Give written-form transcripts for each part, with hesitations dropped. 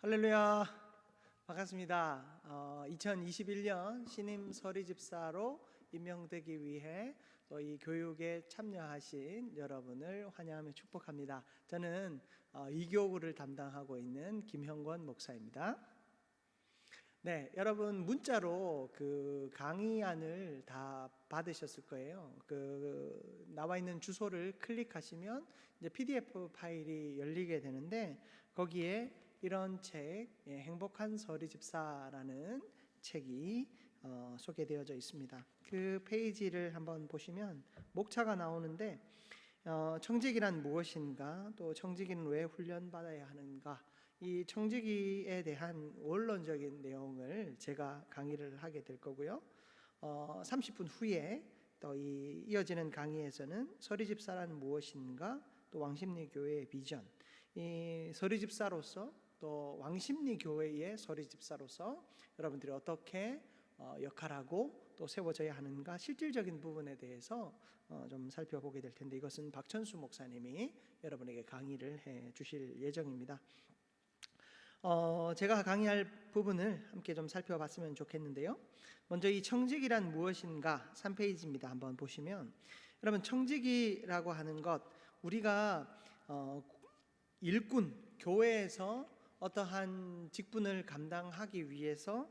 할렐루야, 반갑습니다. 2021년 신임 서리집사로 임명되기 위해 또 이 교육에 참여하신 여러분을 환영하며 축복합니다. 저는 이교구를 담당하고 있는 김형권 목사입니다. 네, 여러분 문자로 그 강의안을 다 받으셨을 거예요. 나와 있는 주소를 클릭하시면 이제 PDF 파일이 열리게 되는데 거기에 이런 책, 행복한 서리집사라는 책이 소개되어져 있습니다. 그 페이지를 한번 보시면 목차가 나오는데 청지기란 무엇인가, 또 청지기는 왜 훈련받아야 하는가, 이 청지기에 대한 원론적인 내용을 제가 강의를 하게 될 거고요. 30분 후에 또 이어지는 강의에서는 서리집사란 무엇인가, 또 왕십리 교회의 비전, 이 서리집사로서 또 왕십리 교회의 서리집사로서 여러분들이 어떻게 역할하고 또 세워져야 하는가, 실질적인 부분에 대해서 좀 살펴보게 될 텐데, 이것은 박천수 목사님이 여러분에게 강의를 해 주실 예정입니다. 제가 강의할 부분을 함께 좀 살펴봤으면 좋겠는데요. 먼저 이 청직이란 무엇인가 3페이지입니다. 한번 보시면, 여러분 청직이라고 하는 것, 우리가 일꾼, 교회에서 어떠한 직분을 감당하기 위해서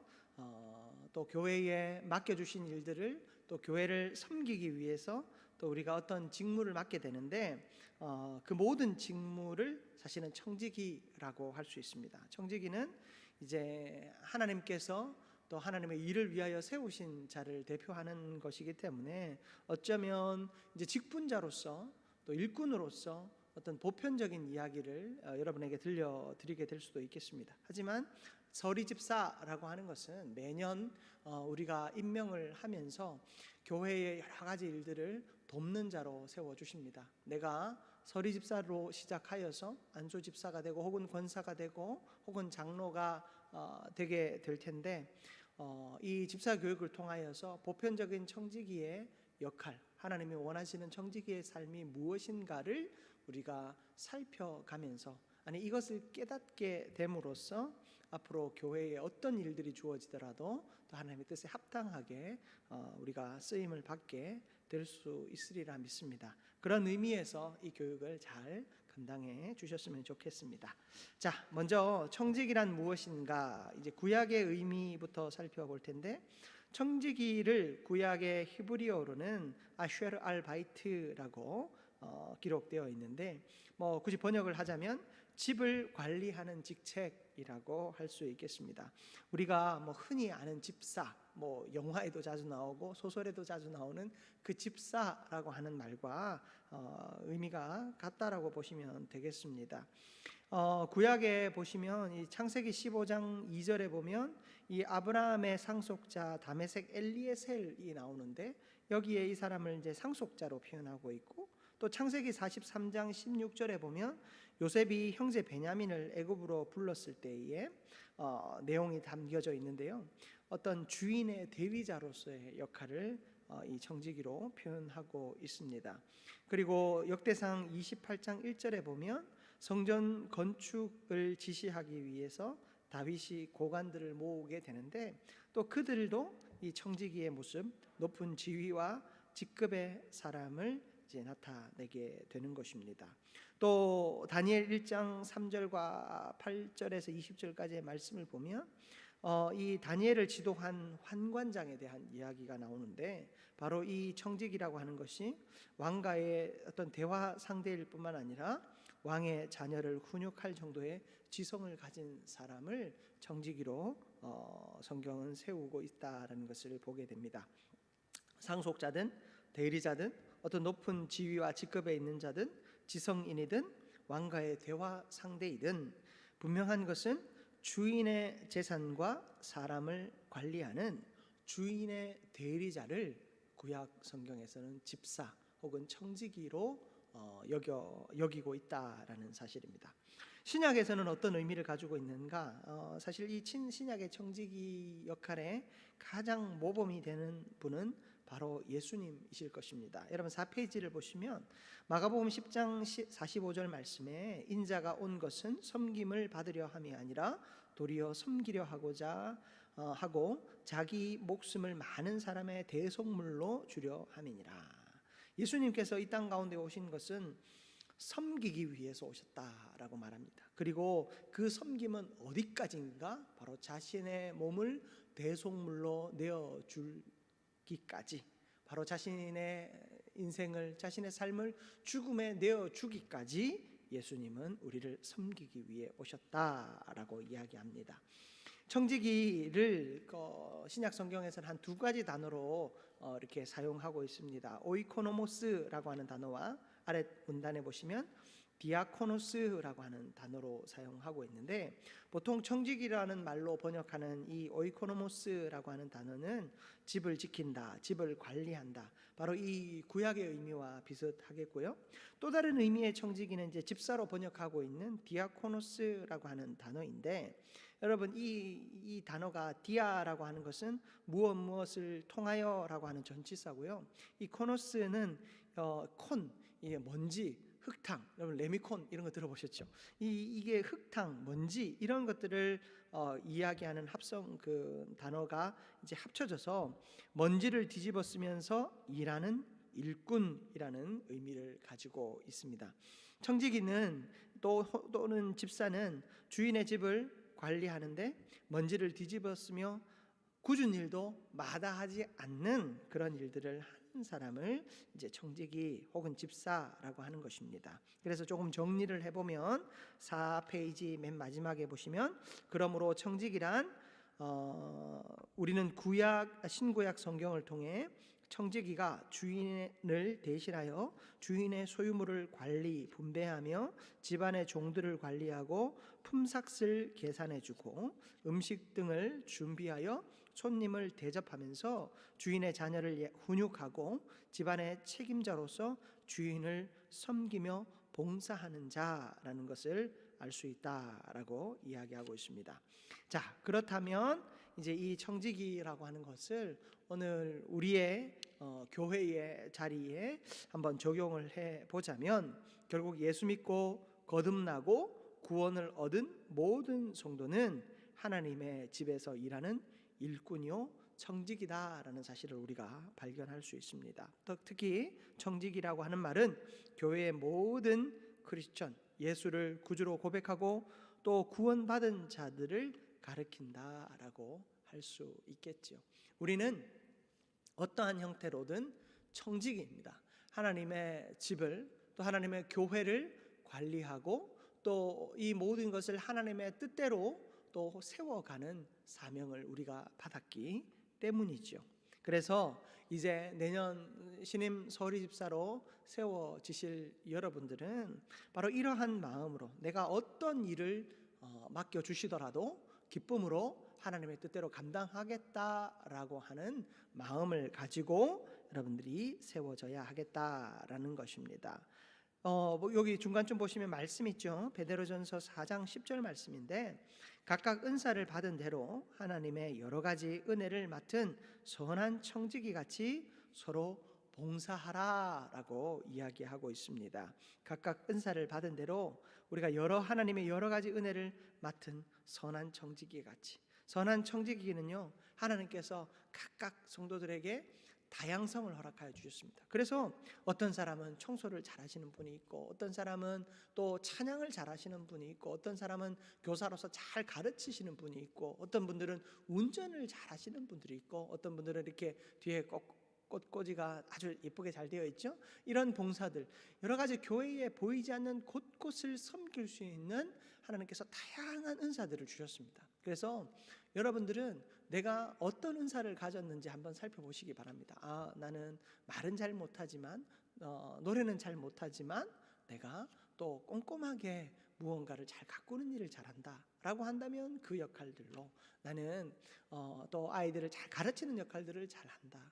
또 교회에 맡겨주신 일들을 또 교회를 섬기기 위해서 또 우리가 어떤 직무를 맡게 되는데, 그 모든 직무를 사실은 청지기라고 할 수 있습니다. 청지기는 이제 하나님께서 또 하나님의 일을 위하여 세우신 자를 대표하는 것이기 때문에 어쩌면 이제 직분자로서 또 일꾼으로서 어떤 보편적인 이야기를 여러분에게 들려드리게 될 수도 있겠습니다. 하지만 서리집사라고 하는 것은 매년 우리가 임명을 하면서 교회의 여러 가지 일들을 돕는 자로 세워주십니다. 내가 서리집사로 시작하여서 안수집사가 되고 혹은 권사가 되고 혹은 장로가 되게 될 텐데, 이 집사 교육을 통하여서 보편적인 청지기의 역할, 하나님이 원하시는 청지기의 삶이 무엇인가를 우리가 살펴가면서, 아니 이것을 깨닫게 됨으로써 앞으로 교회에 어떤 일들이 주어지더라도 또 하나님의 뜻에 합당하게 우리가 쓰임을 받게 될 수 있으리라 믿습니다. 그런 의미에서 이 교육을 잘 감당해 주셨으면 좋겠습니다. 자, 먼저 청지기란 무엇인가, 이제 구약의 의미부터 살펴볼 텐데, 청지기를 구약의 히브리어로는 아쉐르 알 바이트라고 기록되어 있는데, 굳이 번역을 하자면 집을 관리하는 직책이라고 할 수 있겠습니다. 우리가 흔히 아는 집사, 영화에도 자주 나오고 소설에도 자주 나오는 그 집사라고 하는 말과 의미가 같다라고 보시면 되겠습니다. 구약에 보시면 이 창세기 15장 2절에 보면 이 아브라함의 상속자 다메섹 엘리에셀이 나오는데, 여기에 이 사람을 이제 상속자로 표현하고 있고, 또 창세기 43장 16절에 보면 요셉이 형제 베냐민을 애굽으로 불렀을 때의 내용이 담겨져 있는데요, 어떤 주인의 대리자로서의 역할을 이 청지기로 표현하고 있습니다. 그리고 역대상 28장 1절에 보면 성전 건축을 지시하기 위해서 다윗이 고관들을 모으게 되는데, 또 그들도 이 청지기의 모습, 높은 지위와 직급의 사람을 이제 나타내게 되는 것입니다. 또 다니엘 1장 3절과 8절에서 20절까지의 말씀을 보면 이 다니엘을 지도한 환관장에 대한 이야기가 나오는데, 바로 이 청직이라고 하는 것이 왕과의 어떤 대화 상대일 뿐만 아니라 왕의 자녀를 훈육할 정도의 지성을 가진 사람을 청지기로 성경은 세우고 있다라는 것을 보게 됩니다. 상속자든 대리자든 어떤 높은 지위와 직급에 있는 자든 지성인이든 왕과의 대화 상대이든, 분명한 것은 주인의 재산과 사람을 관리하는 주인의 대리자를 구약 성경에서는 집사 혹은 청지기로 여기고 있다라는 사실입니다. 신약에서는 어떤 의미를 가지고 있는가? 사실 이 친신약의 청지기 역할에 가장 모범이 되는 분은 바로 예수님이실 것입니다. 여러분 4페이지를 보시면 마가복음 10장 45절 말씀에 인자가 온 것은 섬김을 받으려 함이 아니라 도리어 섬기려 하고자 하고 자기 목숨을 많은 사람의 대속물로 주려 함이니라. 예수님께서 이 땅 가운데 오신 것은 섬기기 위해서 오셨다라고 말합니다. 그리고 그 섬김은 어디까지인가? 바로 자신의 몸을 대속물로 내어주기까지, 바로 자신의 인생을, 자신의 삶을 죽음에 내어주기까지 예수님은 우리를 섬기기 위해 오셨다라고 이야기합니다. 청지기를 신약 성경에서는 한 두 가지 단어로 이렇게 사용하고 있습니다. 오이코노모스라고 하는 단어와 아래 문단에 보시면 디아코노스라고 하는 단어로 사용하고 있는데, 보통 청지기라는 말로 번역하는 이 오이코노모스라고 하는 단어는 집을 지킨다, 집을 관리한다, 바로 이 구약의 의미와 비슷하겠고요. 또 다른 의미의 청지기는 이제 집사로 번역하고 있는 디아코노스라고 하는 단어인데, 여러분 이 단어가 디아라고 하는 것은 무엇을 통하여라고 하는 전치사고요. 이 코노스는 콘, 이게 먼지, 흙탕, 여러분 레미콘 이런 거 들어보셨죠? 이게 흙탕, 먼지 이런 것들을 이야기하는 합성 그 단어가 이제 합쳐져서 먼지를 뒤집어 쓰면서 일하는 일꾼이라는 의미를 가지고 있습니다. 청지기는 또는 집사는 주인의 집을 관리하는데 먼지를 뒤집어 쓰며 굳은 일도 마다하지 않는 그런 일들을 하는 사람을 이제 청지기 혹은 집사라고 하는 것입니다. 그래서 조금 정리를 해보면 4페이지 맨 마지막에 보시면, 그러므로 청지기란 우리는 신구약 성경을 통해 청지기가 주인을 대신하여 주인의 소유물을 관리 분배하며 집안의 종들을 관리하고 품삯을 계산해주고 음식 등을 준비하여 손님을 대접하면서 주인의 자녀를 훈육하고 집안의 책임자로서 주인을 섬기며 봉사하는 자라는 것을 알 수 있다라고 이야기하고 있습니다. 자, 그렇다면 이제 이 청지기라고 하는 것을 오늘 우리의 교회의 자리에 한번 적용을 해 보자면, 결국 예수 믿고 거듭나고 구원을 얻은 모든 성도는 하나님의 집에서 일하는 일꾼이요 청지기다라는 사실을 우리가 발견할 수 있습니다. 특히 청지기라고 하는 말은 교회의 모든 크리스천, 예수를 구주로 고백하고 또 구원받은 자들을 가리킨다라고 할 수 있겠죠. 우리는 어떠한 형태로든 청지기입니다. 하나님의 집을, 또 하나님의 교회를 관리하고 또 이 모든 것을 하나님의 뜻대로 또 세워가는 사명을 우리가 받았기 때문이죠. 그래서 이제 내년 신임 서리 집사로 세워지실 여러분들은 바로 이러한 마음으로 내가 어떤 일을 맡겨주시더라도 기쁨으로 하나님의 뜻대로 감당하겠다라고 하는 마음을 가지고 여러분들이 세워져야 하겠다라는 것입니다. 여기 중간쯤 보시면 말씀 있죠. 베드로전서 4장 10절 말씀인데, 각각 은사를 받은 대로 하나님의 여러 가지 은혜를 맡은 선한 청지기 같이 서로 봉사하라라고 이야기하고 있습니다. 각각 은사를 받은 대로 우리가 하나님의 여러 가지 은혜를 맡은 선한 청지기 같이, 선한 청지기는요 하나님께서 각각 성도들에게 다양성을 허락하여 주셨습니다. 그래서 어떤 사람은 청소를 잘하시는 분이 있고, 어떤 사람은 또 찬양을 잘하시는 분이 있고, 어떤 사람은 교사로서 잘 가르치시는 분이 있고, 어떤 분들은 운전을 잘하시는 분들이 있고, 어떤 분들은 이렇게 뒤에 꽃꽂이가 아주 예쁘게 잘 되어 있죠. 이런 봉사들, 여러 가지 교회에 보이지 않는 곳곳을 섬길 수 있는 하나님께서 다양한 은사들을 주셨습니다. 그래서 여러분들은 내가 어떤 은사를 가졌는지 한번 살펴보시기 바랍니다. 나는 말은 잘 못하지만, 노래는 잘 못하지만 내가 또 꼼꼼하게 무언가를 잘 가꾸는 일을 잘한다 라고 한다면 그 역할들로, 나는 또 아이들을 잘 가르치는 역할들을 잘한다,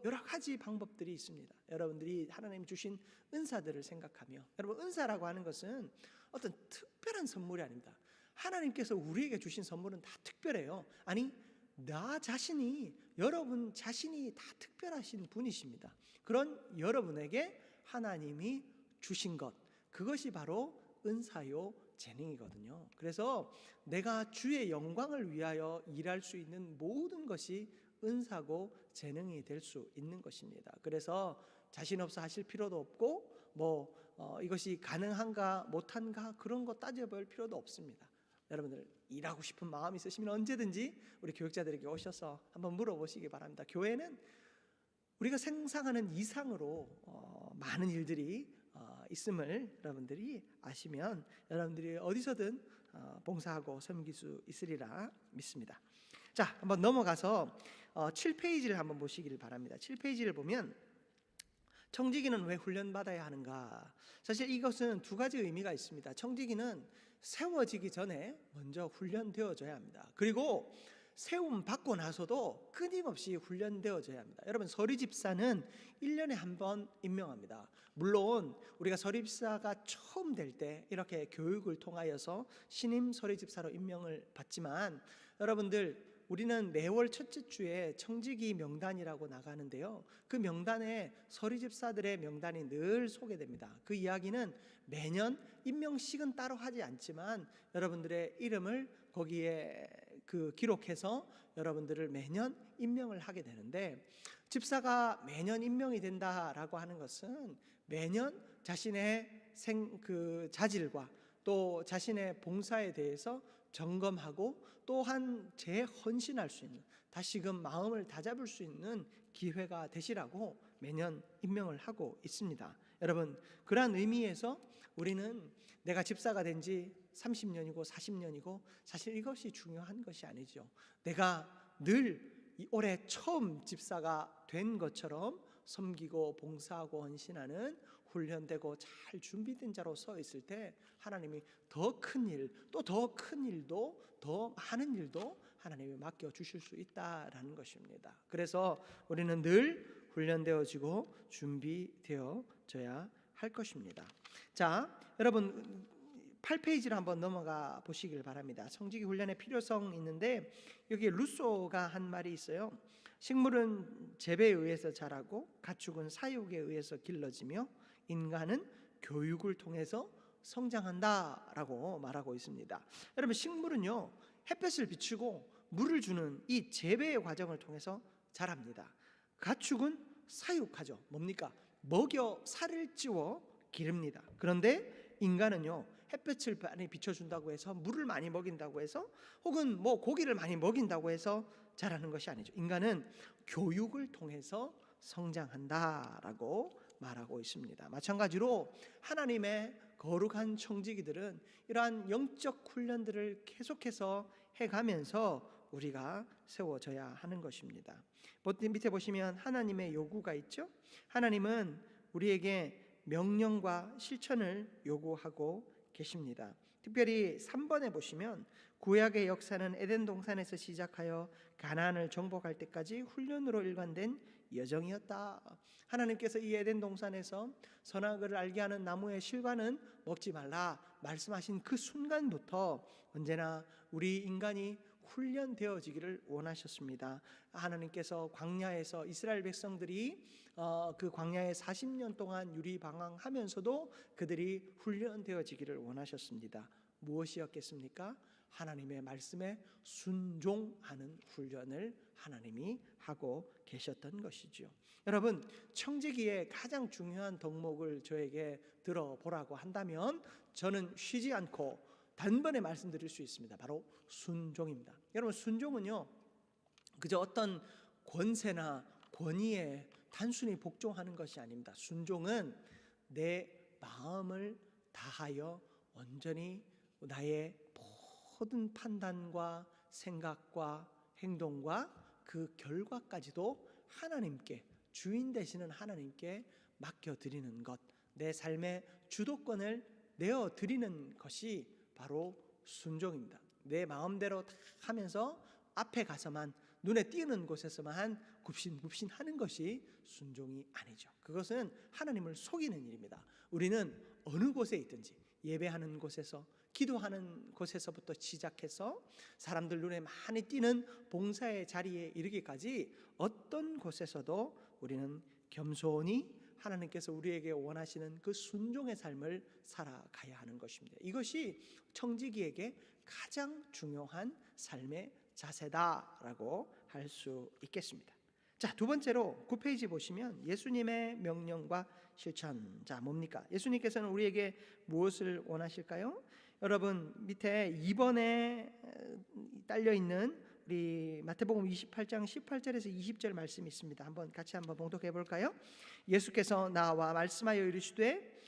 여러 가지 방법들이 있습니다. 여러분들이 하나님 주신 은사들을 생각하며, 여러분 은사라고 하는 것은 어떤 특별한 선물이 아닙니다. 하나님께서 우리에게 주신 선물은 다 특별해요. 아니, 나 자신이, 여러분 자신이 다 특별하신 분이십니다. 그런 여러분에게 하나님이 주신 것, 그것이 바로 은사요 재능이거든요. 그래서 내가 주의 영광을 위하여 일할 수 있는 모든 것이 은사고 재능이 될 수 있는 것입니다. 그래서 자신 없어 하실 필요도 없고 이것이 가능한가 못한가 그런 거 따져볼 필요도 없습니다. 여러분들 일하고 싶은 마음이 있으시면 언제든지 우리 교육자들에게 오셔서 한번 물어보시기 바랍니다. 교회는 우리가 상상하는 이상으로 많은 일들이 있음을 여러분들이 아시면 여러분들이 어디서든 봉사하고 섬길 수 있으리라 믿습니다. 자, 한번 넘어가서 7페이지를 한번 보시기를 바랍니다. 7페이지를 보면 청지기는 왜 훈련받아야 하는가? 사실 이것은 두 가지 의미가 있습니다. 청지기는 세워지기 전에 먼저 훈련되어져야 합니다. 그리고 세움 받고 나서도 끊임없이 훈련되어져야 합니다. 여러분, 서리집사는 1년에 한 번 임명합니다. 물론 우리가 서리집사가 처음 될 때 이렇게 교육을 통하여서 신임 서리집사로 임명을 받지만, 여러분들 우리는 매월 첫째 주에 청지기 명단이라고 나가는데요, 그 명단에 서리집사들의 명단이 늘 소개됩니다. 그 이야기는 매년 임명식은 따로 하지 않지만 여러분들의 이름을 거기에 기록해서 여러분들을 매년 임명을 하게 되는데, 집사가 매년 임명이 된다라고 하는 것은 매년 자신의 자질과 또 자신의 봉사에 대해서 점검하고 또한 재헌신할 수 있는, 다시금 마음을 다잡을 수 있는 기회가 되시라고 매년 임명을 하고 있습니다. 여러분, 그러한 의미에서 우리는 내가 집사가 된 지 30년이고 40년이고 사실 이것이 중요한 것이 아니죠. 내가 늘 올해 처음 집사가 된 것처럼 섬기고 봉사하고 헌신하는 훈련되고 잘 준비된 자로 서 있을 때 하나님이 더 큰 일, 또 더 큰 일도, 더 많은 일도 하나님이 맡겨 주실 수 있다라는 것입니다. 그래서 우리는 늘 훈련되어지고 준비되어져야 할 것입니다. 자, 여러분 8페이지로 한번 넘어가 보시길 바랍니다. 청지기 훈련의 필요성 있는데 여기 루소가 한 말이 있어요. 식물은 재배에 의해서 자라고 가축은 사육에 의해서 길러지며 인간은 교육을 통해서 성장한다라고 말하고 있습니다. 여러분, 식물은요, 햇볕을 비추고 물을 주는 이 재배의 과정을 통해서 자랍니다. 가축은 사육하죠. 뭡니까? 먹여 살을 찌워 기릅니다. 그런데 인간은요, 햇볕을 많이 비춰준다고 해서 물을 많이 먹인다고 해서 혹은 고기를 많이 먹인다고 해서 자라는 것이 아니죠. 인간은 교육을 통해서 성장한다라고 말하고 있습니다. 마찬가지로 하나님의 거룩한 청지기들은 이러한 영적 훈련들을 계속해서 해가면서 우리가 세워져야 하는 것입니다. 밑에 보시면 하나님의 요구가 있죠. 하나님은 우리에게 명령과 실천을 요구하고 계십니다. 특별히 3번에 보시면 구약의 역사는 에덴 동산에서 시작하여 가나안을 정복할 때까지 훈련으로 일관된 여정이었다. 하나님께서 이 에덴 동산에서 선악을 알게 하는 나무의 실과는 먹지 말라 말씀하신 그 순간부터 언제나 우리 인간이 훈련되어지기를 원하셨습니다. 하나님께서 광야에서 이스라엘 백성들이 그 광야에 40년 동안 유리방황하면서도 그들이 훈련되어지기를 원하셨습니다. 무엇이었겠습니까? 하나님의 말씀에 순종하는 훈련을 하나님이 하고 계셨던 것이죠. 여러분, 청지기의 가장 중요한 덕목을 저에게 들어보라고 한다면 저는 쉬지 않고 단번에 말씀드릴 수 있습니다. 바로 순종입니다. 여러분, 순종은요, 그저 어떤 권세나 권위에 단순히 복종하는 것이 아닙니다. 순종은 내 마음을 다하여 온전히 나의 모든 판단과 생각과 행동과 그 결과까지도 하나님께, 주인 되시는 하나님께 맡겨드리는 것, 내 삶의 주도권을 내어드리는 것이 바로 순종입니다. 내 마음대로 다 하면서 앞에 가서만, 눈에 띄는 곳에서만 굽신굽신 하는 것이 순종이 아니죠. 그것은 하나님을 속이는 일입니다. 우리는 어느 곳에 있든지, 예배하는 곳에서, 기도하는 곳에서부터 시작해서 사람들 눈에 많이 띄는 봉사의 자리에 이르기까지 어떤 곳에서도 우리는 겸손히 하나님께서 우리에게 원하시는 그 순종의 삶을 살아가야 하는 것입니다. 이것이 청지기에게 가장 중요한 삶의 자세다라고 할 수 있겠습니다. 자, 두 번째로 9페이지 보시면 예수님의 명령과 실천. 자, 뭡니까? 예수님께서는 우리에게 무엇을 원하실까요? 여러분 밑에 2번에 딸려 있는 우리 마태복음 28장 18절에서 20절 말씀이 있습니다. 같이 한번 봉독해 볼까요? 예수께서 나와 말씀하여 이르시되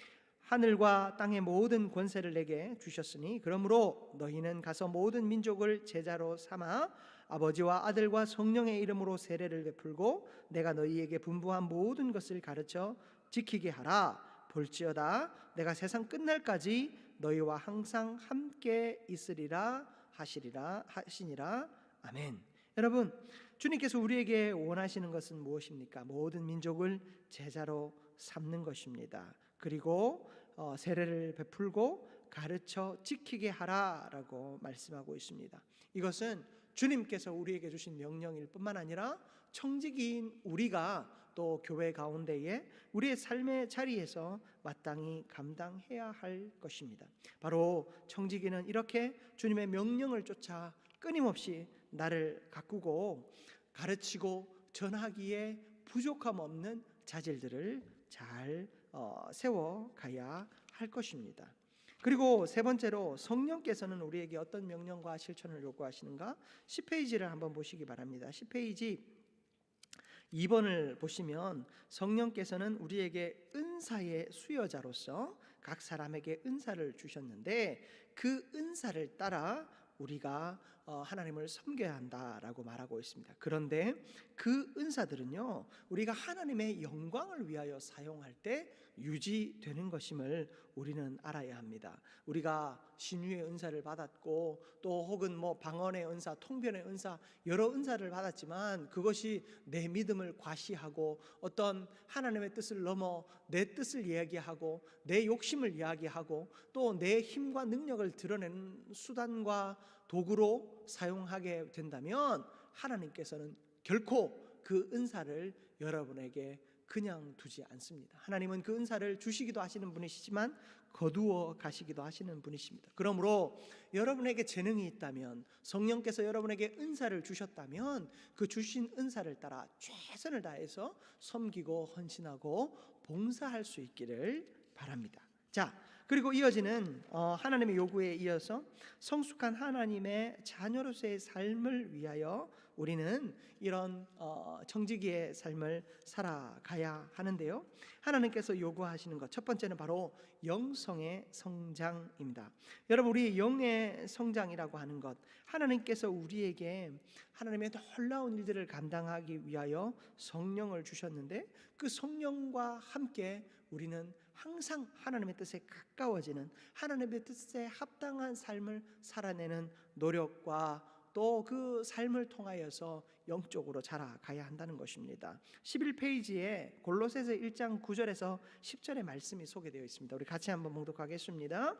하늘과 땅의 모든 권세를 내게 주셨으니 그러므로 너희는 가서 모든 민족을 제자로 삼아 아버지와 아들과 성령의 이름으로 세례를 베풀고 내가 너희에게 분부한 모든 것을 가르쳐 지키게 하라. 볼지어다 내가 세상 끝날까지 너희와 항상 함께 있으리라 하시니라. 아멘. 여러분, 주님께서 우리에게 원하시는 것은 무엇입니까? 모든 민족을 제자로 삼는 것입니다. 그리고 세례를 베풀고 가르쳐 지키게 하라라고 말씀하고 있습니다. 이것은 주님께서 우리에게 주신 명령일 뿐만 아니라 청지기인 우리가 또 교회 가운데에 우리의 삶의 자리에서 마땅히 감당해야 할 것입니다. 바로 청지기는 이렇게 주님의 명령을 쫓아 끊임없이 나를 가꾸고 가르치고 전하기에 부족함 없는 자질들을 잘 세워가야 할 것입니다. 그리고 세 번째로 성령께서는 우리에게 어떤 명령과 실천을 요구하시는가? 10페이지를 한번 보시기 바랍니다. 10페이지 2번을 보시면 성령께서는 우리에게 은사의 수여자로서 각 사람에게 은사를 주셨는데 그 은사를 따라 우리가 하나님을 섬겨야 한다라고 말하고 있습니다. 그런데 그 은사들은요, 우리가 하나님의 영광을 위하여 사용할 때 유지되는 것임을 우리는 알아야 합니다. 우리가 신유의 은사를 받았고 또 혹은 방언의 은사, 통변의 은사, 여러 은사를 받았지만 그것이 내 믿음을 과시하고 어떤 하나님의 뜻을 넘어 내 뜻을 이야기하고 내 욕심을 이야기하고 또 내 힘과 능력을 드러내는 수단과 도구로 사용하게 된다면 하나님께서는 결코 그 은사를 여러분에게 그냥 두지 않습니다. 하나님은 그 은사를 주시기도 하시는 분이시지만 거두어 가시기도 하시는 분이십니다. 그러므로 여러분에게 재능이 있다면, 성령께서 여러분에게 은사를 주셨다면 그 주신 은사를 따라 최선을 다해서 섬기고 헌신하고 봉사할 수 있기를 바랍니다. 자, 그리고 이어지는 하나님의 요구에 이어서 성숙한 하나님의 자녀로서의 삶을 위하여 우리는 이런 청지기의 삶을 살아가야 하는데요. 하나님께서 요구하시는 것, 첫 번째는 바로 영성의 성장입니다. 여러분, 우리 영의 성장이라고 하는 것, 하나님께서 우리에게 하나님의 놀라운 일들을 감당하기 위하여 성령을 주셨는데 그 성령과 함께 우리는 항상 하나님의 뜻에 가까워지는, 하나님의 뜻에 합당한 삶을 살아내는 노력과 또 그 삶을 통하여서 영적으로 자라가야 한다는 것입니다. 11페이지에 골로새서 1장 9절에서 10절의 말씀이 소개되어 있습니다. 우리 같이 한번 봉독하겠습니다.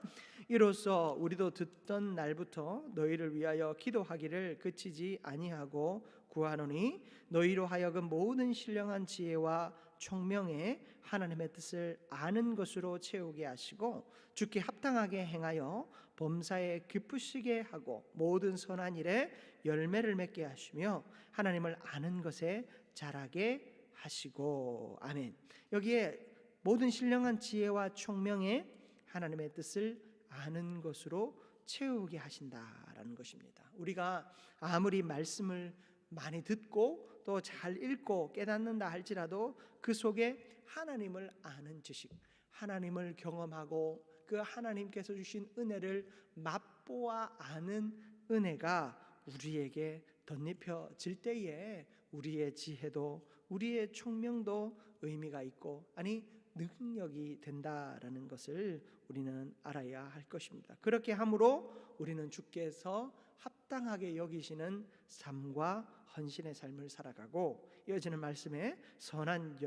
이로써 우리도 듣던 날부터 너희를 위하여 기도하기를 그치지 아니하고 구하노니 너희로 하여금 모든 신령한 지혜와 총명에 하나님의 뜻을 아는 것으로 채우게 하시고 주께 합당하게 행하여 범사에 기쁘시게 하고 모든 선한 일에 열매를 맺게 하시며 하나님을 아는 것에 자라게 하시고. 아멘. 여기에 모든 신령한 지혜와 총명에 하나님의 뜻을 아는 것으로 채우게 하신다라는 것입니다. 우리가 아무리 말씀을 많이 듣고 또 잘 읽고 깨닫는다 할지라도 그 속에 하나님을 아는 지식, 하나님을 경험하고 그 하나님께서 주신 은혜를 맛보아 아는 은혜가 우리에게 덧입혀질 때에 우리의 지혜도 우리의 총명도 의미가 있고 능력이 된다라는 것을 우리는 알아야 할 것입니다. 그렇게 함으로 우리는 주께서 합당하게 여기시는 삶과 헌신의 삶을 살아가고 이어지는 말씀에 선한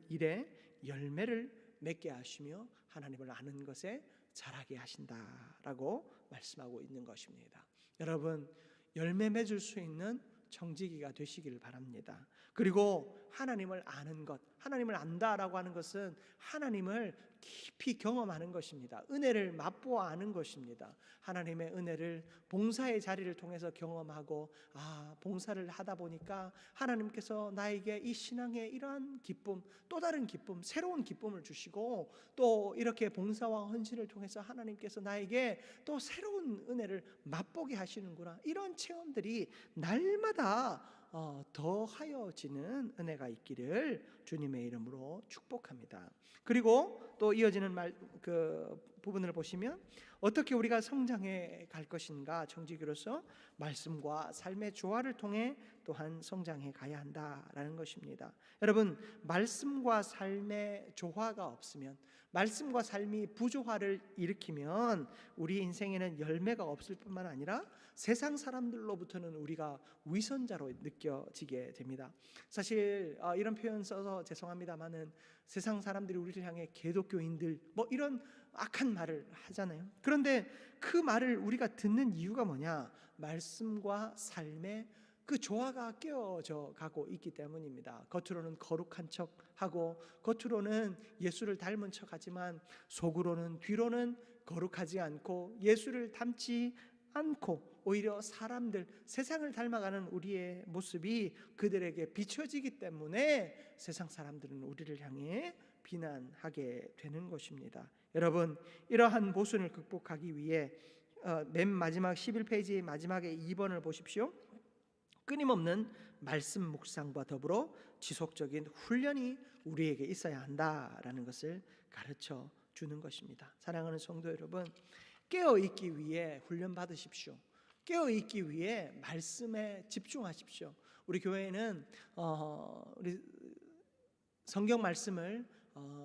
일에 열매를 맺게 하시며 하나님을 아는 것에 자라게 하신다라고 말씀하고 있는 것입니다. 여러분, 열매 맺을 수 있는 청지기가 되시길 바랍니다. 그리고 하나님을 아는 것, 하나님을 안다라고 하는 것은 하나님을 깊이 경험하는 것입니다. 은혜를 맛보아 아는 것입니다. 하나님의 은혜를 봉사의 자리를 통해서 경험하고, 봉사를 하다 보니까 하나님께서 나에게 이 신앙의 이러한 기쁨, 또 다른 기쁨, 새로운 기쁨을 주시고, 또 이렇게 봉사와 헌신을 통해서 하나님께서 나에게 또 새로운 은혜를 맛보게 하시는구나, 이런 체험들이 날마다 더하여지는 은혜가 있기를 주님의 이름으로 축복합니다. 그리고 또 이어지는 부분을 보시면, 어떻게 우리가 성장해 갈 것인가, 청지기로서 말씀과 삶의 조화를 통해 또한 성장해 가야 한다라는 것입니다. 여러분, 말씀과 삶의 조화가 없으면, 말씀과 삶이 부조화를 일으키면 우리 인생에는 열매가 없을 뿐만 아니라 세상 사람들로부터는 우리가 위선자로 느껴지게 됩니다. 사실 이런 표현 써서 죄송합니다만은, 세상 사람들이 우리를 향해 개독교인들 이런 악한 말을 하잖아요. 그런데 그 말을 우리가 듣는 이유가 뭐냐? 말씀과 삶의 그 조화가 깨어져 가고 있기 때문입니다. 겉으로는 거룩한 척하고, 겉으로는 예수를 닮은 척하지만 속으로는, 뒤로는 거룩하지 않고 예수를 닮지 않고, 오히려 사람들, 세상을 닮아가는 우리의 모습이 그들에게 비춰지기 때문에 세상 사람들은 우리를 향해 비난하게 되는 것입니다. 여러분, 이러한 모순을 극복하기 위해 맨 마지막 11페이지 마지막에 2번을 보십시오. 끊임없는 말씀 묵상과 더불어 지속적인 훈련이 우리에게 있어야 한다라는 것을 가르쳐 주는 것입니다. 사랑하는 성도 여러분, 깨어있기 위해 훈련 받으십시오. 깨어있기 위해 말씀에 집중하십시오. 우리 교회는 우리 성경 말씀을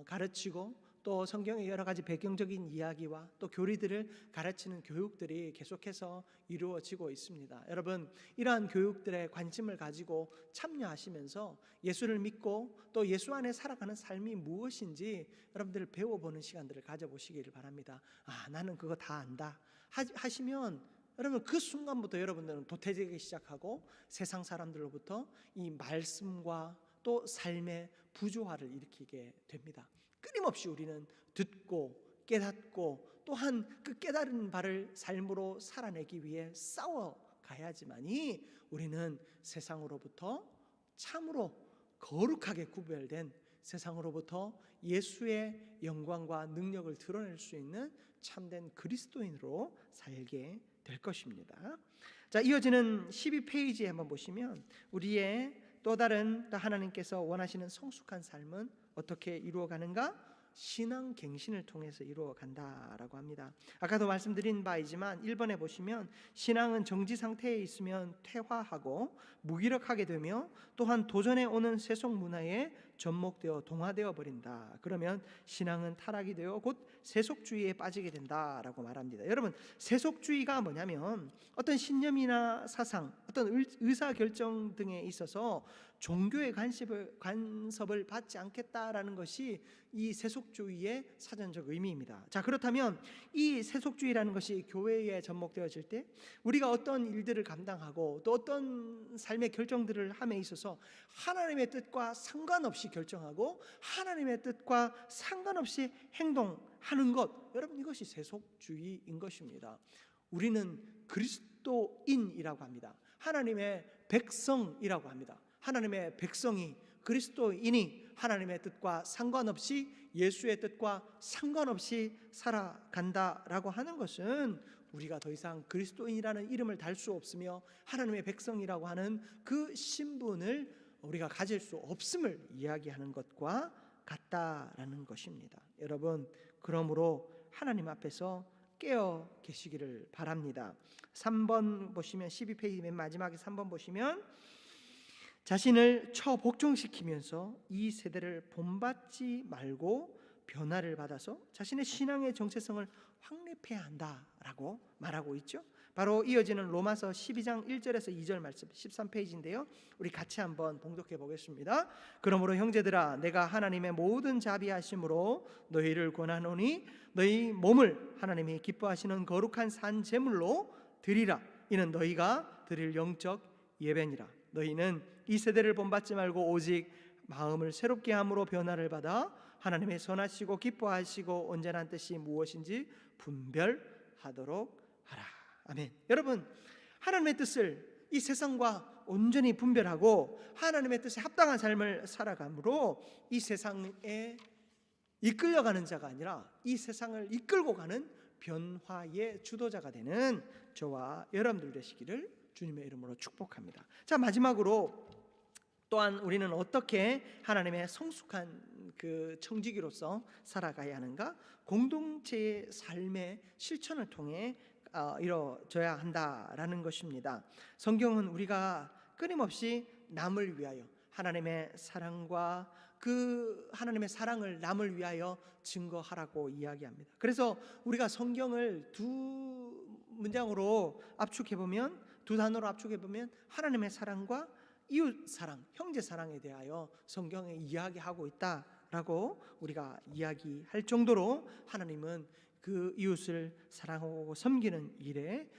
가르치고, 또 성경의 여러 가지 배경적인 이야기와 또 교리들을 가르치는 교육들이 계속해서 이루어지고 있습니다. 여러분, 이러한 교육들에 관심을 가지고 참여하시면서 예수를 믿고 또 예수 안에 살아가는 삶이 무엇인지 여러분들 배워보는 시간들을 가져보시기를 바랍니다. 나는 그거 다 안다 하시면, 여러분 그 순간부터 여러분들은 도태되기 시작하고 세상 사람들로부터 이 말씀과 또 삶의 부조화를 일으키게 됩니다. 끊임없이 우리는 듣고 깨닫고, 또한 그 깨달은 바를 삶으로 살아내기 위해 싸워가야지만이 우리는 세상으로부터 참으로 거룩하게 구별된, 세상으로부터 예수의 영광과 능력을 드러낼 수 있는 참된 그리스도인으로 살게 될 것입니다. 자, 이어지는 12페이지에 한번 보시면, 우리의 또 다른 하나님께서 원하시는 성숙한 삶은 어떻게 이루어가는가? 신앙 갱신을 통해서 이루어간다라고 합니다. 아까도 말씀드린 바이지만 1번에 보시면, 신앙은 정지 상태에 있으면 퇴화하고 무기력하게 되며, 또한 도전에 오는 세속 문화에 접목되어 동화되어 버린다. 그러면 신앙은 타락이 되어 곧 세속주의에 빠지게 된다라고 말합니다. 여러분, 세속주의가 뭐냐면 어떤 신념이나 사상, 어떤 의사결정 등에 있어서 종교의 간섭을 받지 않겠다라는 것이 이 세속주의의 사전적 의미입니다. 자, 그렇다면 이 세속주의라는 것이 교회에 접목되어질 때 우리가 어떤 일들을 감당하고 또 어떤 삶의 결정들을 함에 있어서 하나님의 뜻과 상관없이 결정하고 하나님의 뜻과 상관없이 행동하는 것, 여러분 이것이 세속주의인 것입니다. 우리는 그리스도인이라고 합니다. 하나님의 백성이라고 합니다. 하나님의 백성이, 그리스도인이 하나님의 뜻과 상관없이, 예수의 뜻과 상관없이 살아간다라고 하는 것은 우리가 더 이상 그리스도인이라는 이름을 달 수 없으며 하나님의 백성이라고 하는 그 신분을 우리가 가질 수 없음을 이야기하는 것과 같다라는 것입니다. 여러분, 그러므로 하나님 앞에서 깨어 계시기를 바랍니다. 3번 보시면, 12페이지 맨 마지막에 3번 보시면, 자신을 처복종시키면서 이 세대를 본받지 말고 변화를 받아서 자신의 신앙의 정체성을 확립해야 한다라고 말하고 있죠. 바로 이어지는 로마서 12장 1절에서 2절 말씀 13페이지인데요. 우리 같이 한번 봉독해 보겠습니다. 그러므로 형제들아, 내가 하나님의 모든 자비하심으로 너희를 권하노니 너희 몸을 하나님이 기뻐하시는 거룩한 산 제물로 드리라. 이는 너희가 드릴 영적 예배니라. 너희는 이 세대를 본받지 말고 오직 마음을 새롭게 함으로 변화를 받아 하나님의 선하시고 기뻐하시고 온전한 뜻이 무엇인지 분별하도록 하라. 아멘. 여러분, 하나님의 뜻을 이 세상과 온전히 분별하고 하나님의 뜻에 합당한 삶을 살아감으로 이 세상에 이끌려가는 자가 아니라 이 세상을 이끌고 가는 변화의 주도자가 되는 저와 여러분들 되시기를 주님의 이름으로 축복합니다. 자, 마지막으로 또한 우리는 어떻게 하나님의 성숙한 그 청지기로서 살아가야 하는가? 공동체의 삶의 실천을 통해 이루어져야 한다라는 것입니다. 성경은 우리가 끊임없이 남을 위하여 하나님의 사랑과 그 하나님의 사랑을 남을 위하여 증거하라고 이야기합니다. 그래서 우리가 성경을 두 문장으로 압축해 보면, 두 단어로 압축해 보면 하나님의 사랑과 이웃 사랑, 형제 사랑에 대하여 성경에 이야기하고 있다라고 우리가 이야기할 정도로 하나님은 그 이웃을 사랑하고 섬기는 일에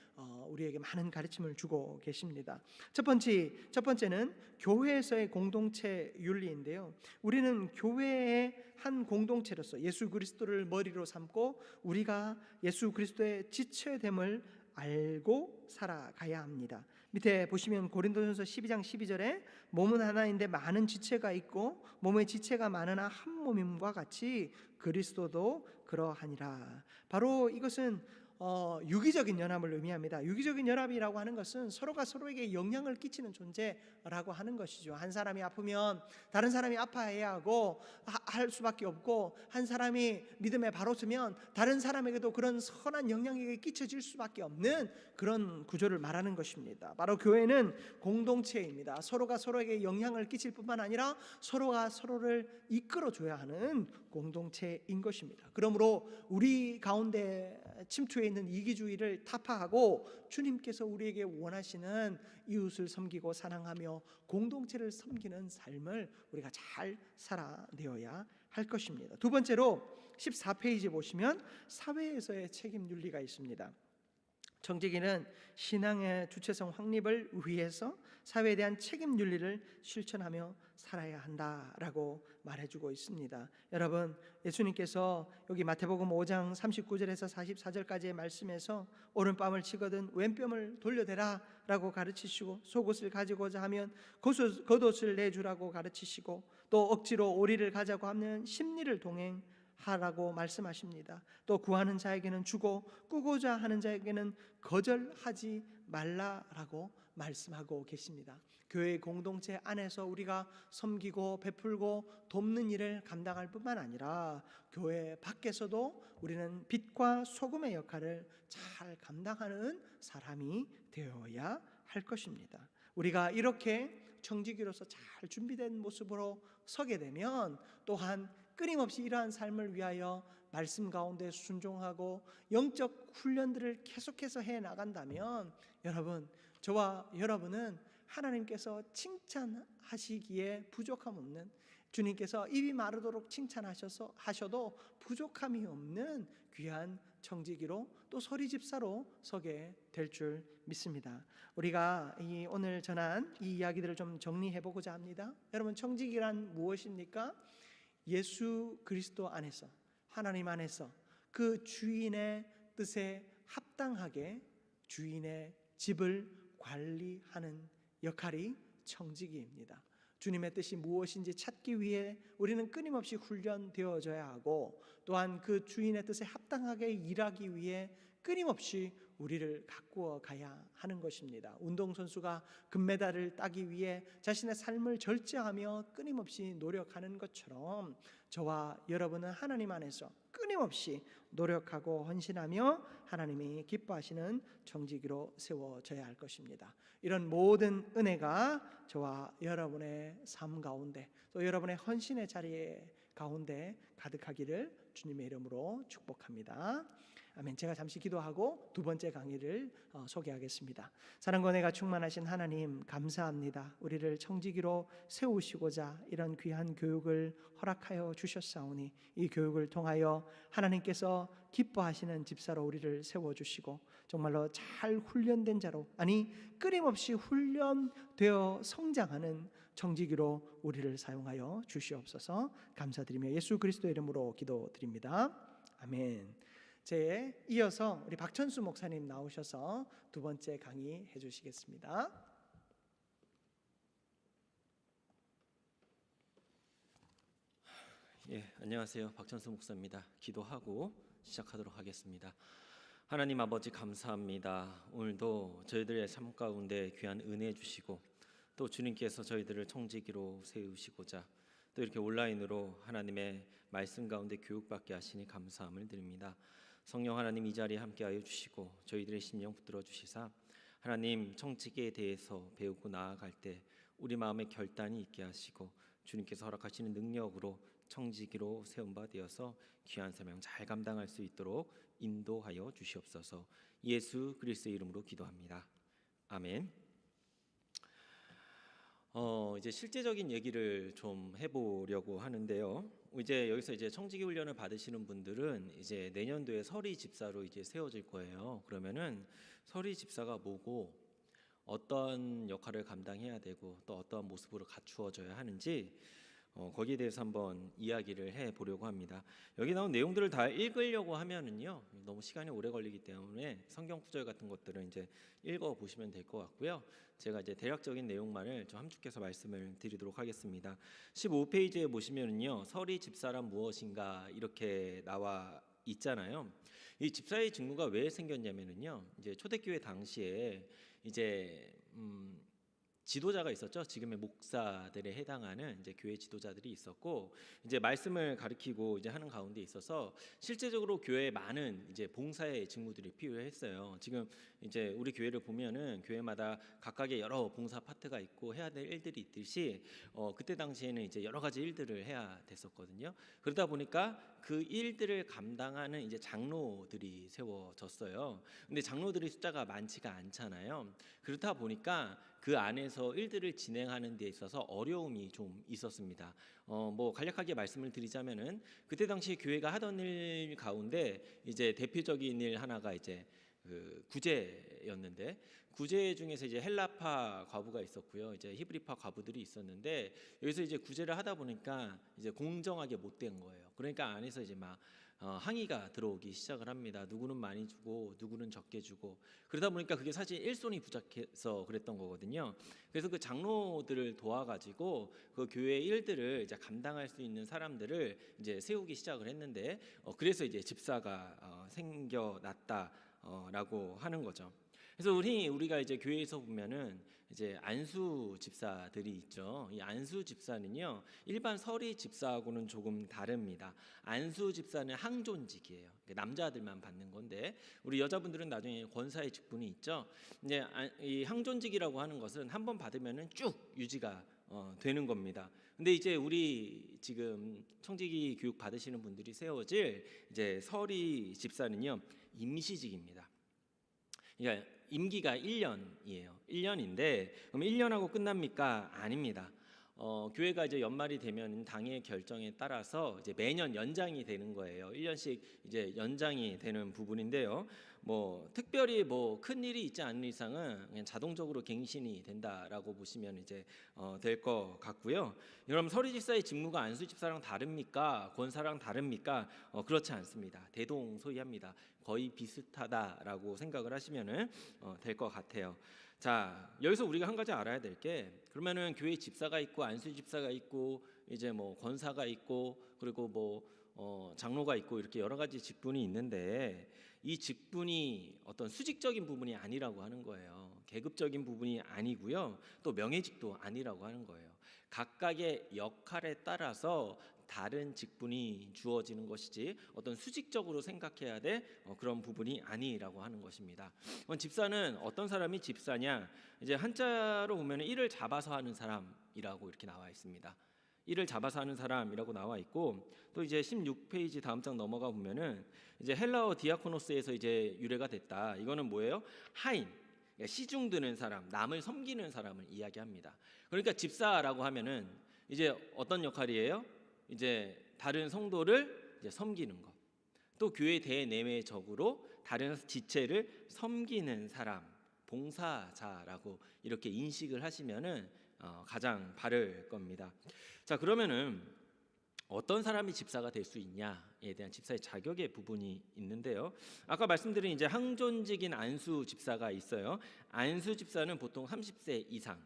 우리에게 많은 가르침을 주고 계십니다. 첫 번째는 교회에서의 공동체 윤리인데요. 우리는 교회의 한 공동체로서 예수 그리스도를 머리로 삼고 우리가 예수 그리스도의 지체됨을 알고 살아가야 합니다. 밑에 보시면 고린도전서 12장 12절에 몸은 하나인데 많은 지체가 있고 몸의 지체가 많으나 한 몸임과 같이 그리스도도 그러하니라. 바로 이것은 유기적인 연합을 의미합니다. 유기적인 연합이라고 하는 것은 서로가 서로에게 영향을 끼치는 존재라고 하는 것이죠. 한 사람이 아프면 다른 사람이 아파해야 하고 할 수밖에 없고, 한 사람이 믿음에 바로 서면 다른 사람에게도 그런 선한 영향이 끼쳐질 수밖에 없는 그런 구조를 말하는 것입니다. 바로 교회는 공동체입니다. 서로가 서로에게 영향을 끼칠 뿐만 아니라 서로가 서로를 이끌어줘야 하는 공동체인 것입니다. 그러므로 우리 가운데 침투해 있는 이기주의를 타파하고 주님께서 우리에게 원하시는 이웃을 섬기고 사랑하며 공동체를 섬기는 삶을 우리가 잘 살아내어야 할 것입니다. 두 번째로 14페이지 보시면 사회에서의 책임 윤리가 있습니다. 청지기는 신앙의 주체성 확립을 위해서 사회에 대한 책임 윤리를 실천하며 살아야 한다라고 말해주고 있습니다. 여러분, 예수님께서 여기 마태복음 5장 39절에서 44절까지의 말씀에서 오른뺨을 치거든 왼뺨을 돌려대라 라고 가르치시고, 속옷을 가지고자 하면 겉옷을 내주라고 가르치시고, 또 억지로 오리를 가자고 하면 십리를 동행하라고 말씀하십니다. 또 구하는 자에게는 주고 꾸고자 하는 자에게는 거절하지 말라라고 말씀하고 계십니다. 교회 공동체 안에서 우리가 섬기고 베풀고 돕는 일을 감당할 뿐만 아니라 교회 밖에서도 우리는 빛과 소금의 역할을 잘 감당하는 사람이 되어야 할 것입니다. 우리가 이렇게 청지기로서 잘 준비된 모습으로 서게 되면 또한 끊임없이 이러한 삶을 위하여 말씀 가운데 순종하고 영적 훈련들을 계속해서 해 나간다면 여러분, 저와 여러분은 하나님께서 칭찬하시기에 부족함 없는, 주님께서 입이 마르도록 칭찬하셔도 부족함이 없는 귀한 청지기로 또 서리집사로 서게 될 줄 믿습니다. 우리가 오늘 전한 이 이야기들을 좀 정리해 보고자 합니다. 여러분, 청지기란 무엇입니까? 예수 그리스도 안에서, 하나님 안에서 그 주인의 뜻에 합당하게 주인의 집을 관리하는 역할이 청지기입니다. 주님의 뜻이 무엇인지 찾기 위해 우리는 끊임없이 훈련되어져야 하고, 또한 그 주인의 뜻에 합당하게 일하기 위해 끊임없이 우리를 가꾸어 가야 하는 것입니다. 운동선수가 금메달을 따기 위해 자신의 삶을 절제하며 끊임없이 노력하는 것처럼 저와 여러분은 하나님 안에서 끊임없이 노력하고 헌신하며 하나님이 기뻐하시는 청지기로 세워져야 할 것입니다. 이런 모든 은혜가 저와 여러분의 삶 가운데, 또 여러분의 헌신의 자리에 가운데 가득하기를 주님의 이름으로 축복합니다. 아멘. 제가 잠시 기도하고 두 번째 강의를 소개하겠습니다. 사랑과 은혜가 충만하신 하나님, 감사합니다. 우리를 청지기로 세우시고자 이런 귀한 교육을 허락하여 주셨사오니 이 교육을 통하여 하나님께서 기뻐하시는 집사로 우리를 세워주시고 정말로 잘 훈련된 자로, 아니 끊임없이 훈련되어 성장하는 청지기로 우리를 사용하여 주시옵소서. 감사드리며 예수 그리스도의 이름으로 기도드립니다. 아멘. 이어서 우리 박천수 목사님 나오셔서 두 번째 강의해 주시겠습니다. 안녕하세요. 박천수 목사입니다. 기도하고 시작하도록 하겠습니다. 하나님 아버지 감사합니다. 오늘도 저희들의 삶 가운데 귀한 은혜 주시고 또 주님께서 저희들을 청지기로 세우시고자 또 이렇게 온라인으로 하나님의 말씀 가운데 교육받게 하시니 감사함을 드립니다. 성령 하나님 이 자리에 함께하여 주시고 저희들의 심령 붙들어 주시사 하나님 청지기에 대해서 배우고 나아갈 때 우리 마음에 결단이 있게 하시고 주님께서 허락하시는 능력으로 청지기로 세운 바 되어서 귀한 사명 잘 감당할 수 있도록 인도하여 주시옵소서. 예수 그리스도의 이름으로 기도합니다. 아멘. 이제 실제적인 얘기를 좀 해보려고 하는데요. 이제 여기서 이제 청지기 훈련을 받으시는 분들은 이제 내년도에 서리 집사로 이제 세워질 거예요. 그러면은 서리 집사가 뭐고 어떤 역할을 감당해야 되고 또 어떠한 모습으로 갖추어져야 하는지 거기에 대해서 한번 이야기를 해보려고 합니다. 여기 나온 내용들을 다 읽으려고 하면은요 너무 시간이 오래 걸리기 때문에 성경 구절 같은 것들은 이제 읽어 보시면 될 것 같고요. 제가 이제 대략적인 내용만을 좀 함축해서 말씀을 드리도록 하겠습니다. 15페이지에 보시면은요 서리 집사란 무엇인가 이렇게 나와 있잖아요. 이 집사의 직무가 왜 생겼냐면은요 이제 초대교회 당시에 이제 지도자가 있었죠. 지금의 목사들에 해당하는 이제 교회 지도자들이 있었고 이제 말씀을 가르치고 이제 하는 가운데 있어서 실제적으로 교회에 많은 이제 봉사의 직무들이 필요했어요. 지금 이제 우리 교회를 보면은 교회마다 각각의 여러 봉사 파트가 있고 해야 될 일들이 있듯이 그때 당시에는 이제 여러 가지 일들을 해야 됐었거든요. 그러다 보니까 그 일들을 감당하는 이제 장로들이 세워졌어요. 근데 장로들의 숫자가 많지가 않잖아요. 그렇다 보니까 그 안에서 일들을 진행하는 데 있어서 어려움이 좀 있었습니다. 뭐 간략하게 말씀을 드리자면은 그때 당시 교회가 하던 일 가운데 이제 대표적인 일 하나가 이제 그 구제였는데 구제 중에서 이제 헬라파 과부가 있었고요. 이제 히브리파 과부들이 있었는데 여기서 이제 구제를 하다 보니까 이제 공정하게 못 된 거예요. 그러니까 안에서 이제 막 항의가 들어오기 시작을 합니다. 누구는 많이 주고 누구는 적게 주고 그러다 보니까 그게 사실 일손이 부족해서 그랬던 거거든요. 그래서 그 장로들을 도와가지고 그 교회 일들을 이제 감당할 수 있는 사람들을 이제 세우기 시작을 했는데 그래서 이제 집사가 생겨났다라고 하는 거죠. 그래서 우리가 이제 교회에서 보면은 이제 안수 집사들이 있죠. 이 안수 집사는요 일반 서리 집사하고는 조금 다릅니다. 안수 집사는 항존직이에요. 남자들만 받는 건데 우리 여자분들은 나중에 권사의 직분이 있죠. 이제 이 항존직이라고 하는 것은 한번 받으면은 쭉 유지가 되는 겁니다. 근데 이제 우리 지금 청지기 교육 받으시는 분들이 세워질 이제 서리 집사는요 임시직입니다. 그러니까 임기가 1년이에요. 1년인데 그럼 1년하고 끝납니까? 아닙니다. 교회가 이제 연말이 되면 당의 결정에 따라서 이제 매년 연장이 되는 거예요. 1년씩 이제 연장이 되는 부분인데요. 뭐 특별히 뭐 큰 일이 있지 않는 이상은 그냥 자동적으로 갱신이 된다라고 보시면 이제 될 것 같고요. 그럼 서리 집사의 직무가 안수 집사랑 다릅니까? 권사랑 다릅니까? 그렇지 않습니다. 대동소이합니다. 거의 비슷하다라고 생각을 하시면은 될 것 같아요. 자, 여기서 우리가 한 가지 알아야 될 게 그러면은 교회 집사가 있고 안수 집사가 있고 이제 뭐 권사가 있고 그리고 뭐 장로가 있고 이렇게 여러 가지 직분이 있는데 이 직분이 어떤 수직적인 부분이 아니라고 하는 거예요. 계급적인 부분이 아니고요. 또 명예직도 아니라고 하는 거예요. 각각의 역할에 따라서 다른 직분이 주어지는 것이지 어떤 수직적으로 생각해야 될 그런 부분이 아니라고 하는 것입니다. 집사는 어떤 사람이 집사냐? 이제 한자로 보면 일을 잡아서 하는 사람이라고 이렇게 나와 있습니다. 일을 잡아서 하는 사람이라고 나와 있고 또 이제 16페이지 다음 장 넘어가 보면은 이제 헬라어 디아코노스에서 이제 유래가 됐다. 이거는 뭐예요? 하인. 시중 드는 사람, 남을 섬기는 사람을 이야기합니다. 그러니까 집사라고 하면은 이제 어떤 역할이에요? 이제 다른 성도를 이제 섬기는 것. 또 교회 대내외적으로 다른 지체를 섬기는 사람, 봉사자라고 이렇게 인식을 하시면은 가장 바를 겁니다. 자, 그러면은 어떤 사람이 집사가 될 수 있냐에 대한 집사의 자격의 부분이 있는데요. 아까 말씀드린 이제 항존직인 안수 집사가 있어요. 안수 집사는 보통 30세 이상,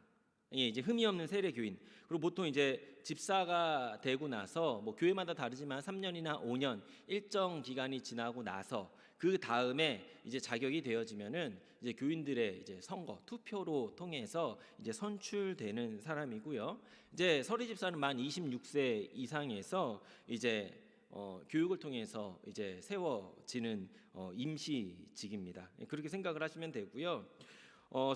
이제 흠이 없는 세례 교인. 그리고 보통 이제 집사가 되고 나서 뭐 교회마다 다르지만 3년이나 5년 일정 기간이 지나고 나서 그 다음에 이제 자격이 되어지면은 이제 교인들의 이제 선거 투표로 통해서 이제 선출되는 사람이고요. 이제 서리 집사는 만 26세 이상에서 이제 교육을 통해서 이제 세워지는 임시직입니다. 그렇게 생각을 하시면 되고요.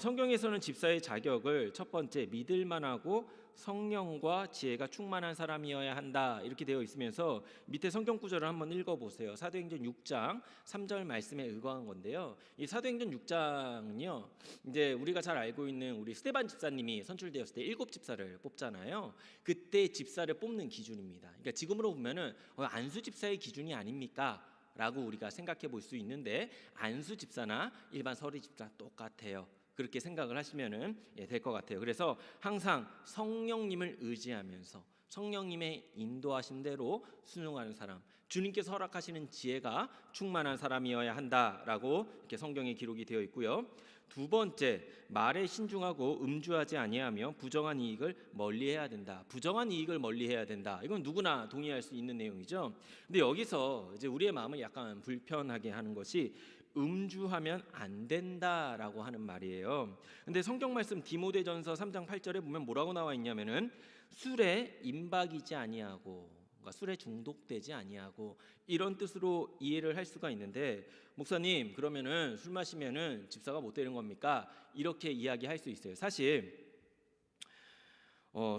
성경에서는 집사의 자격을 첫 번째 믿을 만하고 성령과 지혜가 충만한 사람이어야 한다 이렇게 되어 있으면서 밑에 성경 구절을 한번 읽어보세요. 사도행전 6장 3절 말씀에 의거한 건데요. 이 사도행전 6장은요, 이제 우리가 잘 알고 있는 우리 스데반 집사님이 선출되었을 때 7집사를 뽑잖아요. 그때 집사를 뽑는 기준입니다. 그러니까 지금으로 보면은 안수 집사의 기준이 아닙니까? 라고 우리가 생각해 볼 수 있는데 안수 집사나 일반 서리 집사 똑같아요. 그렇게 생각을 하시면 될 것 같아요. 그래서 항상 성령님을 의지하면서 성령님의 인도하신 대로 순종하는 사람, 주님께서 허락하시는 지혜가 충만한 사람이어야 한다라고 이렇게 성경에 기록이 되어 있고요. 두 번째, 말에 신중하고 음주하지 아니하며 부정한 이익을 멀리해야 된다. 부정한 이익을 멀리해야 된다. 이건 누구나 동의할 수 있는 내용이죠. 근데 여기서 이제 우리의 마음을 약간 불편하게 하는 것이 음주하면 안 된다라고 하는 말이에요. 근데 성경 말씀 디모데전서 3장 8절에 보면 뭐라고 나와 있냐면은 술에 임박이지 아니하고, 그러니까 술에 중독되지 아니하고, 이런 뜻으로 이해를 할 수가 있는데, 목사님 그러면은 술 마시면은 집사가 못 되는 겁니까? 이렇게 이야기할 수 있어요. 사실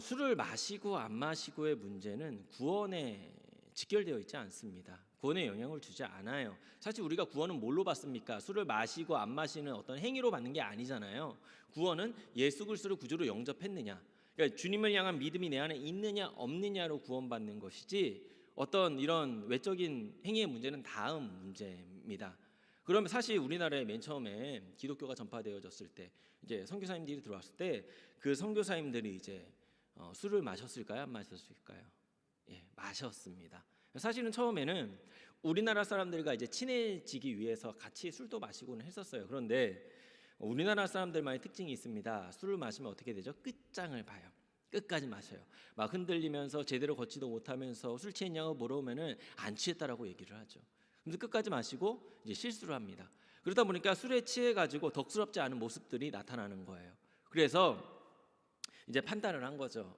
술을 마시고 안 마시고의 문제는 구원에 직결되어 있지 않습니다. 구원에 영향을 주지 않아요. 사실 우리가 구원은 뭘로 받습니까? 술을 마시고 안 마시는 어떤 행위로 받는 게 아니잖아요. 구원은 예수 그리스도를 구주로 영접했느냐, 그러니까 주님을 향한 믿음이 내 안에 있느냐 없느냐로 구원받는 것이지, 어떤 이런 외적인 행위의 문제는 다음 문제입니다. 그러면 사실 우리나라에 맨 처음에 기독교가 전파되어졌을 때, 이제 선교사님들이 들어왔을 때 그 선교사님들이 이제 술을 마셨을까요? 안 마셨을까요? 예, 마셨습니다. 사실은 처음에는 우리나라 사람들과 이제 친해지기 위해서 같이 술도 마시고는 했었어요. 그런데 우리나라 사람들만의 특징이 있습니다. 술을 마시면 어떻게 되죠? 끝장을 봐요. 끝까지 마셔요. 막 흔들리면서 제대로 걷지도 못하면서 술 취했냐고 물어보면은 안 취했다라고 얘기를 하죠. 근데 끝까지 마시고 이제 실수를 합니다. 그러다 보니까 술에 취해 가지고 덕스럽지 않은 모습들이 나타나는 거예요. 그래서 이제 판단을 한 거죠.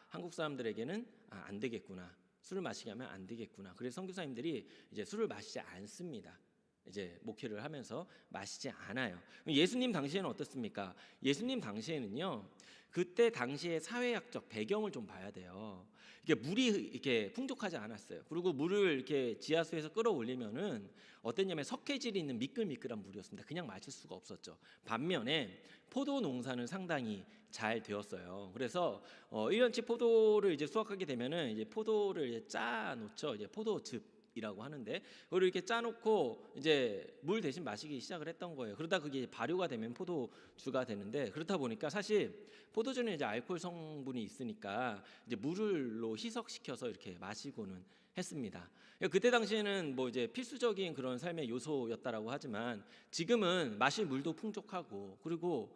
한국 사람들에게는 안 되겠구나. 술을 마시게 하면 안 되겠구나. 그래서 선교사님들이 이제 술을 마시지 않습니다. 이제 목회를 하면서 마시지 않아요. 예수님 당시에는 어떻습니까? 예수님 당시에는요, 그때 당시의 사회학적 배경을 좀 봐야 돼요. 이게 물이 이렇게 풍족하지 않았어요. 그리고 물을 이렇게 지하수에서 끌어올리면은 어땠냐면 석회질이 있는 미끌미끌한 물이었습니다. 그냥 마실 수가 없었죠. 반면에 포도 농사는 상당히 잘 되었어요. 그래서 1년치 포도를 이제 수확하게 되면은 이제 포도를 이제 짜 놓죠. 이제 포도즙이라고 하는데, 그걸 이렇게 짜놓고 이제 물 대신 마시기 시작을 했던 거예요. 그러다 그게 발효가 되면 포도주가 되는데, 그렇다 보니까 사실 포도주는 이제 알코올 성분이 있으니까 이제 물로 희석시켜서 이렇게 마시고는 했습니다. 그때 당시에는 뭐 이제 필수적인 그런 삶의 요소였다라고 하지만, 지금은 마실 물도 풍족하고, 그리고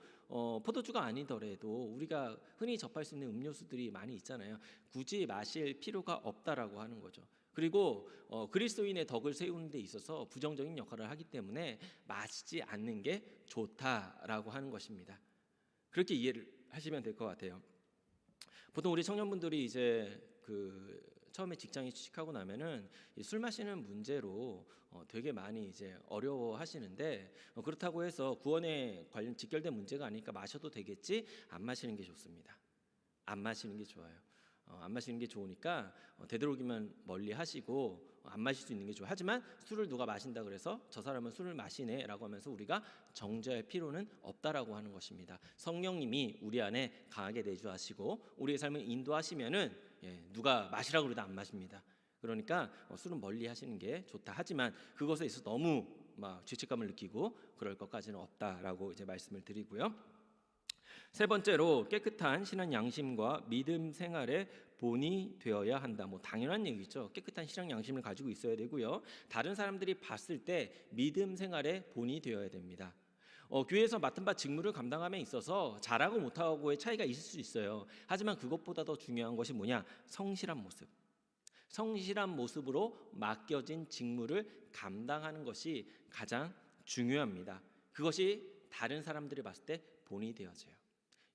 포도주가 아니더라도 우리가 흔히 접할 수 있는 음료수들이 많이 있잖아요. 굳이 마실 필요가 없다라고 하는 거죠. 그리고 그리스도인의 덕을 세우는 데 있어서 부정적인 역할을 하기 때문에 마시지 않는 게 좋다라고 하는 것입니다. 그렇게 이해를 하시면 될 것 같아요. 보통 우리 청년분들이 이제 처음에 직장에 취직하고 나면은 술 마시는 문제로 되게 많이 이제 어려워하시는데, 그렇다고 해서 구원에 관련 직결된 문제가 아니니까 마셔도 되겠지, 안 마시는 게 좋습니다. 안 마시는 게 좋아요. 안 마시는 게 좋으니까 되도록이면 멀리 하시고 안 마실 수 있는 게 좋아요. 하지만 술을 누가 마신다 그래서 저 사람은 술을 마시네라고 하면서 우리가 정죄할 필요는 없다라고 하는 것입니다. 성령님이 우리 안에 강하게 내주하시고 우리의 삶을 인도하시면은 누가 마시라고 그래도 안 마십니다. 그러니까 술은 멀리 하시는 게 좋다. 하지만 그것에 있어서 너무 막 죄책감을 느끼고 그럴 것까지는 없다라고 이제 말씀을 드리고요. 세 번째로 깨끗한 신앙 양심과 믿음 생활의 본이 되어야 한다. 뭐 당연한 얘기죠. 깨끗한 신앙 양심을 가지고 있어야 되고요. 다른 사람들이 봤을 때 믿음 생활의 본이 되어야 됩니다. 교회에서 맡은 바 직무를 감당함에 있어서 잘하고 못하고의 차이가 있을 수 있어요. 하지만 그것보다 더 중요한 것이 뭐냐? 성실한 모습. 성실한 모습으로 맡겨진 직무를 감당하는 것이 가장 중요합니다. 그것이 다른 사람들이 봤을 때 본이 되어져요.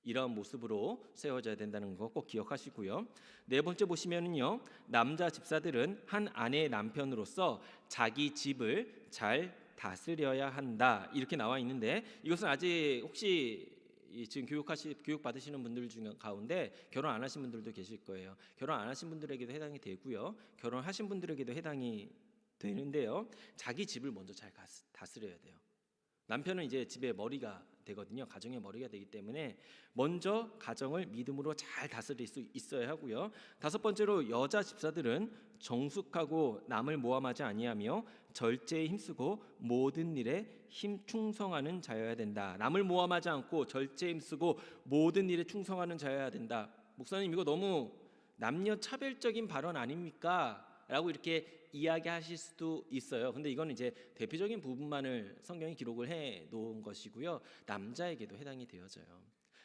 이런 모습으로 세워져야 된다는 거 꼭 기억하시고요. 네 번째 보시면은요, 남자 집사들은 한 아내의 남편으로서 자기 집을 잘 다스려야 한다 이렇게 나와 있는데, 이것은 아직 혹시 지금 교육 받으시는 분들 중 가운데 결혼 안 하신 분들도 계실 거예요. 결혼 안 하신 분들에게도 해당이 되고요, 결혼하신 분들에게도 해당이 되는데요, 자기 집을 먼저 잘 다스려야 돼요. 남편은 이제 집의 머리가 되거든요. 가정의 머리가 되기 때문에 먼저 가정을 믿음으로 잘 다스릴 수 있어야 하고요. 다섯 번째로 여자 집사들은 정숙하고 남을 모함하지 아니하며 절제에 힘쓰고 모든 일에 충성하는 자여야 된다. 남을 모함하지 않고 절제에 힘쓰고 모든 일에 충성하는 자여야 된다. 목사님, 이거 너무 남녀 차별적인 발언 아닙니까? 라고 이렇게 이야기하실 수도 있어요. 근데 이건 이제 대표적인 부분만을 성경이 기록을 해 놓은 것이고요, 남자에게도 해당이 되어져요.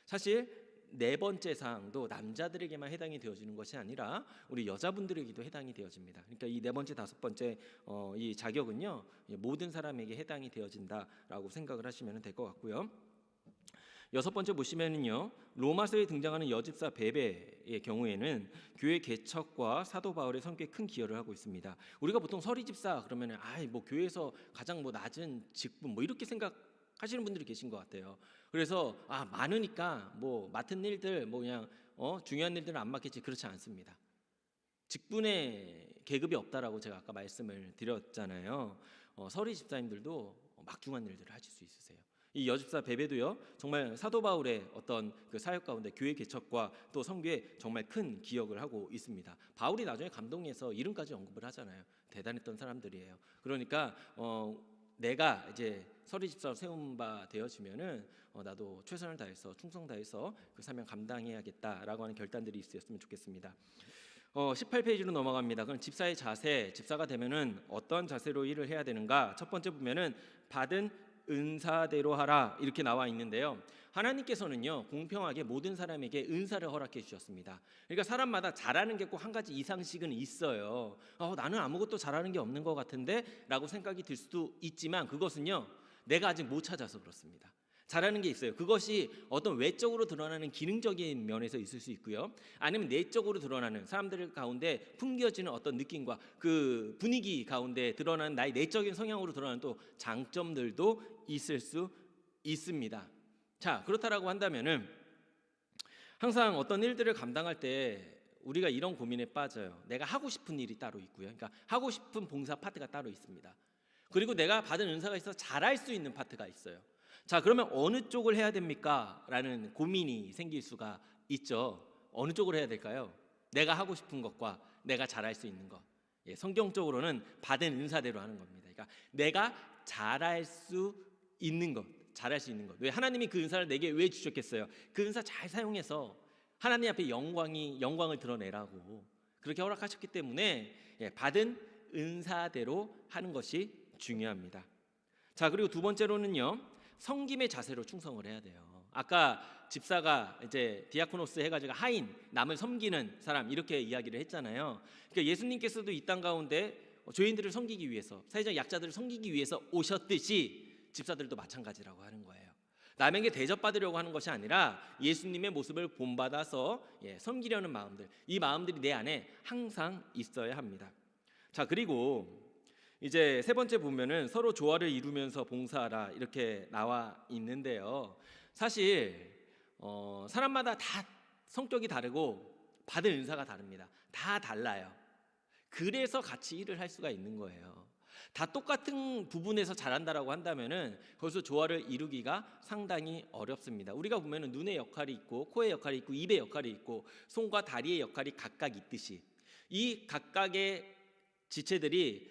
사실 네 번째 사항도 남자들에게만 해당이 되어지는 것이 아니라 우리 여자분들에게도 해당이 되어집니다. 그러니까 이 네 번째, 다섯 번째 이 자격은요, 모든 사람에게 해당이 되어진다라고 생각을 하시면 될 것 같고요. 여섯 번째 보시면은요, 로마서에 등장하는 여집사 베베의 경우에는 교회 개척과 사도 바울의 성격에 큰 기여를 하고 있습니다. 우리가 보통 서리집사 그러면은 뭐 교회에서 가장 뭐 낮은 직분 뭐 이렇게 생각하시는 분들이 계신 것 같아요. 그래서 많으니까 뭐 맡은 일들 뭐 그냥 중요한 일들은 안 맡겠지, 그렇지 않습니다. 직분의 계급이 없다라고 제가 아까 말씀을 드렸잖아요. 서리 집사님들도 막중한 일들을 하실 수 있으세요. 이 여집사 베베도요, 정말 사도 바울의 어떤 그 사역 가운데 교회 개척과 또 선교에 정말 큰 기여를 하고 있습니다. 바울이 나중에 감동해서 이름까지 언급을 하잖아요. 대단했던 사람들이에요. 그러니까 내가 이제 서리 집사로 세운 바 되어지면은 나도 최선을 다해서 충성 다해서 그 사명 감당해야겠다라고 하는 결단들이 있었으면 좋겠습니다. 18페이지로 넘어갑니다. 그럼 집사의 자세, 집사가 되면은 어떤 자세로 일을 해야 되는가? 첫 번째 보면은 받은 은사대로 하라 이렇게 나와 있는데요, 하나님께서는요 공평하게 모든 사람에게 은사를 허락해 주셨습니다. 그러니까 사람마다 잘하는 게 꼭 한 가지 이상씩은 있어요. 나는 아무것도 잘하는 게 없는 것 같은데 라고 생각이 들 수도 있지만, 그것은요 내가 아직 못 찾아서 그렇습니다. 잘하는 게 있어요. 그것이 어떤 외적으로 드러나는 기능적인 면에서 있을 수 있고요, 아니면 내적으로 드러나는 사람들 가운데 풍겨지는 어떤 느낌과 그 분위기 가운데 드러나는 나의 내적인 성향으로 드러나는 또 장점들도 있을 수 있습니다. 자, 그렇다라고 한다면은 항상 어떤 일들을 감당할 때 우리가 이런 고민에 빠져요. 내가 하고 싶은 일이 따로 있고요, 그러니까 하고 싶은 봉사 파트가 따로 있습니다. 그리고 내가 받은 은사가 있어서 잘할 수 있는 파트가 있어요. 자, 그러면 어느 쪽을 해야 됩니까? 라는 고민이 생길 수가 있죠. 어느 쪽을 해야 될까요? 내가 하고 싶은 것과 내가 잘할 수 있는 것. 성경적으로는 받은 은사대로 하는 겁니다. 그러니까 내가 잘할 수 있는 것, 잘할 수 있는 것. 왜 하나님이 그 은사를 내게 왜 주셨겠어요? 그 은사 잘 사용해서 하나님 앞에 영광을 드러내라고 그렇게 허락하셨기 때문에 받은 은사대로 하는 것이 중요합니다. 자, 그리고 두 번째로는요, 섬김의 자세로 충성을 해야 돼요. 아까 집사가 이제 디아코노스 해가지고 하인, 남을 섬기는 사람 이렇게 이야기를 했잖아요. 그러니까 예수님께서도 이 땅 가운데 죄인들을 섬기기 위해서, 사회적 약자들을 섬기기 위해서 오셨듯이 집사들도 마찬가지라고 하는 거예요. 남에게 대접받으려고 하는 것이 아니라 예수님의 모습을 본받아서 섬기려는 마음들, 이 마음들이 내 안에 항상 있어야 합니다. 자, 그리고 이제 세 번째 보면은 서로 조화를 이루면서 봉사하라 이렇게 나와 있는데요, 사실 사람마다 다 성격이 다르고 받은 은사가 다릅니다. 다 달라요. 그래서 같이 일을 할 수가 있는 거예요. 다 똑같은 부분에서 잘한다라고 한다면은 거기서 조화를 이루기가 상당히 어렵습니다. 우리가 보면은 눈의 역할이 있고 코의 역할이 있고 입의 역할이 있고 손과 다리의 역할이 각각 있듯이 이 각각의 지체들이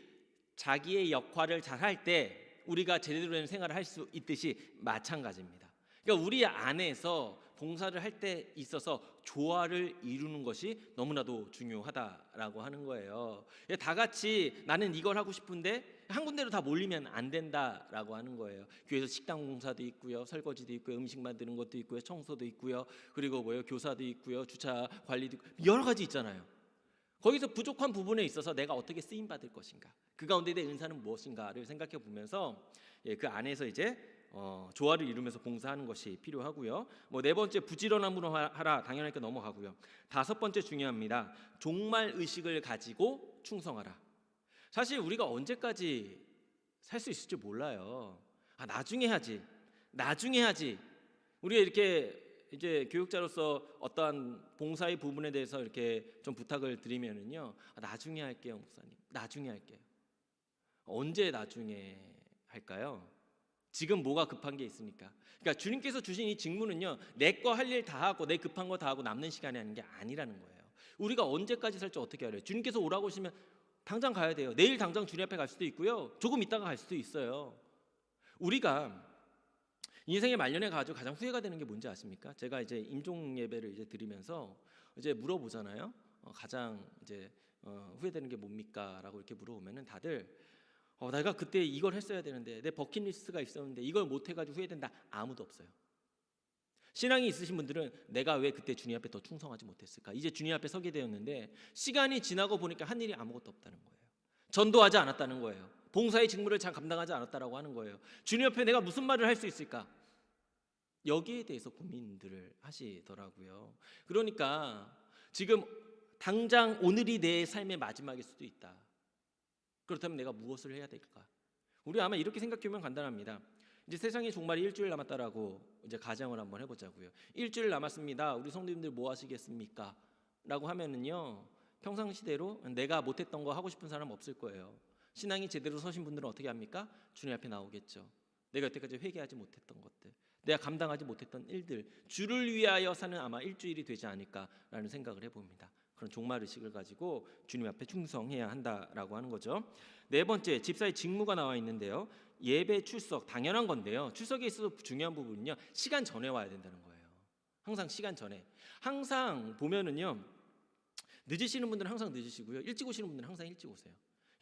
자기의 역할을 잘할 때 우리가 제대로 된 생활을 할 수 있듯이 마찬가지입니다. 그러니까 우리 안에서 봉사를 할 때 있어서 조화를 이루는 것이 너무나도 중요하다라고 하는 거예요. 다 같이 나는 이걸 하고 싶은데 한 군데로 다 몰리면 안 된다라고 하는 거예요. 교회에서 식당 공사도 있고요, 설거지도 있고요, 음식 만드는 것도 있고요, 청소도 있고요, 그리고 교사도 있고요, 주차 관리도 있고, 여러 가지 있잖아요. 거기서 부족한 부분에 있어서 내가 어떻게 쓰임 받을 것인가, 그 가운데 내 은사는 무엇인가를 생각해 보면서 그 안에서 이제 조화를 이루면서 봉사하는 것이 필요하고요. 네 번째, 부지런함으로 하라. 당연하니까 넘어가고요. 다섯 번째 중요합니다. 종말 의식을 가지고 충성하라. 사실 우리가 언제까지 살 수 있을지 몰라요. 나중에 하지. 우리가 이렇게 이제 교육자로서 어떠한 봉사의 부분에 대해서 이렇게 좀 부탁을 드리면은요, 나중에 할게요, 목사님. 나중에 할게요. 언제 나중에 할까요? 지금 뭐가 급한 게 있습니까? 그러니까 주님께서 주신 이 직무는요, 내 거 할 일 다 하고 내 급한 거 다 하고 남는 시간에 하는 게 아니라는 거예요. 우리가 언제까지 살지 어떻게 알아요? 주님께서 오라고 하시면 당장 가야 돼요. 내일 당장 주님 앞에 갈 수도 있고요, 조금 있다가 갈 수도 있어요. 우리가 인생의 말년에 가지고 가장 후회가 되는 게 뭔지 아십니까? 제가 이제 임종 예배를 이제 드리면서 이제 물어보잖아요. 가장 이제 후회되는 게 뭡니까?라고 이렇게 물어보면은 다들 내가 그때 이걸 했어야 되는데, 내 버킷리스트가 있었는데 이걸 못 해가지고 후회된다. 아무도 없어요. 신앙이 있으신 분들은 내가 왜 그때 주님 앞에 더 충성하지 못했을까? 이제 주님 앞에 서게 되었는데 시간이 지나고 보니까 한 일이 아무것도 없다는 거예요. 전도하지 않았다는 거예요. 봉사의 직무를 잘 감당하지 않았다라고 하는 거예요. 주님 앞에 내가 무슨 말을 할 수 있을까? 여기에 대해서 고민들을 하시더라고요. 그러니까 지금 당장 오늘이 내 삶의 마지막일 수도 있다. 그렇다면 내가 무엇을 해야 될까? 우리 아마 이렇게 생각하면 간단합니다. 이제 세상에 종말이 일주일 남았다라고 이제 가정을 한번 해보자고요. 일주일 남았습니다. 우리 성도님들 뭐 하시겠습니까? 라고 하면은요, 평상시대로 내가 못했던 거 하고 싶은 사람 없을 거예요. 신앙이 제대로 서신 분들은 어떻게 합니까? 주님 앞에 나오겠죠. 내가 여태까지 회개하지 못했던 것들, 내가 감당하지 못했던 일들, 주를 위하여 사는 아마 일주일이 되지 않을까라는 생각을 해봅니다. 그런 종말의식을 가지고 주님 앞에 충성해야 한다라고 하는 거죠. 네 번째, 집사의 직무가 나와 있는데요. 예배 출석, 당연한 건데요. 출석에 있어서 중요한 부분은요, 시간 전에 와야 된다는 거예요. 항상 시간 전에. 항상 보면은요, 늦으시는 분들은 항상 늦으시고요, 일찍 오시는 분들은 항상 일찍 오세요.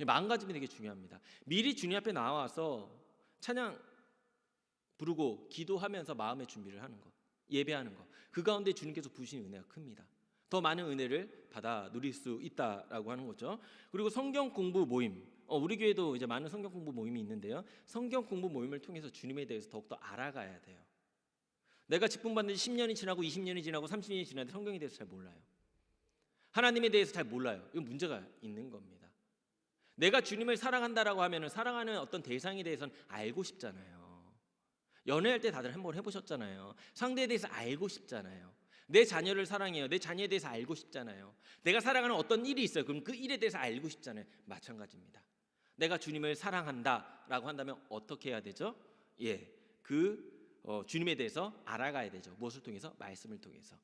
마음가짐이 되게 중요합니다. 미리 주님 앞에 나와서 찬양 부르고 기도하면서 마음의 준비를 하는 것, 예배하는 것, 그 가운데 주님께서 부으신 은혜가 큽니다. 더 많은 은혜를 받아 누릴 수 있다라고 하는 거죠. 그리고 성경 공부 모임, 우리 교회도 이제 많은 성경 공부 모임이 있는데요. 성경 공부 모임을 통해서 주님에 대해서 더욱더 알아가야 돼요. 내가 직분 받는 지 10년이 지나고 20년이 지나고 30년이 지나도 성경에 대해서 잘 몰라요. 하나님에 대해서 잘 몰라요. 이건 문제가 있는 겁니다. 내가 주님을 사랑한다라고 하면은 사랑하는 어떤 대상에 대해서는 알고 싶잖아요. 연애할 때 다들 한번 해보셨잖아요. 상대에 대해서 알고 싶잖아요. 내 자녀를 사랑해요. 내 자녀에 대해서 알고 싶잖아요. 내가 사랑하는 어떤 일이 있어요. 그럼 그 일에 대해서 알고 싶잖아요. 마찬가지입니다. 내가 주님을 사랑한다라고 한다면 어떻게 해야 되죠? 주님에 대해서 알아가야 되죠. 무엇을 통해서? 말씀을 통해서.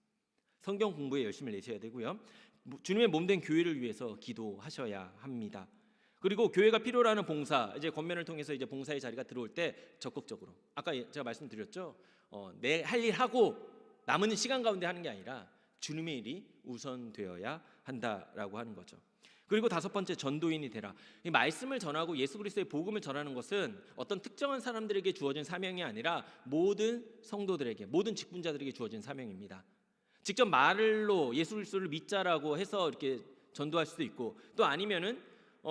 성경 공부에 열심을 내셔야 되고요. 주님의 몸된 교회를 위해서 기도하셔야 합니다. 그리고 교회가 필요로 하는 봉사, 이제 권면을 통해서 이제 봉사의 자리가 들어올 때 적극적으로, 아까 제가 말씀드렸죠. 내 할 일 하고 남은 시간 가운데 하는 게 아니라 주님의 일이 우선되어야 한다라고 하는 거죠. 그리고 다섯 번째, 전도인이 되라. 이 말씀을 전하고 예수 그리스도의 복음을 전하는 것은 어떤 특정한 사람들에게 주어진 사명이 아니라 모든 성도들에게, 모든 직분자들에게 주어진 사명입니다. 직접 말로 예수 그리스도를 믿자라고 해서 이렇게 전도할 수도 있고, 또 아니면은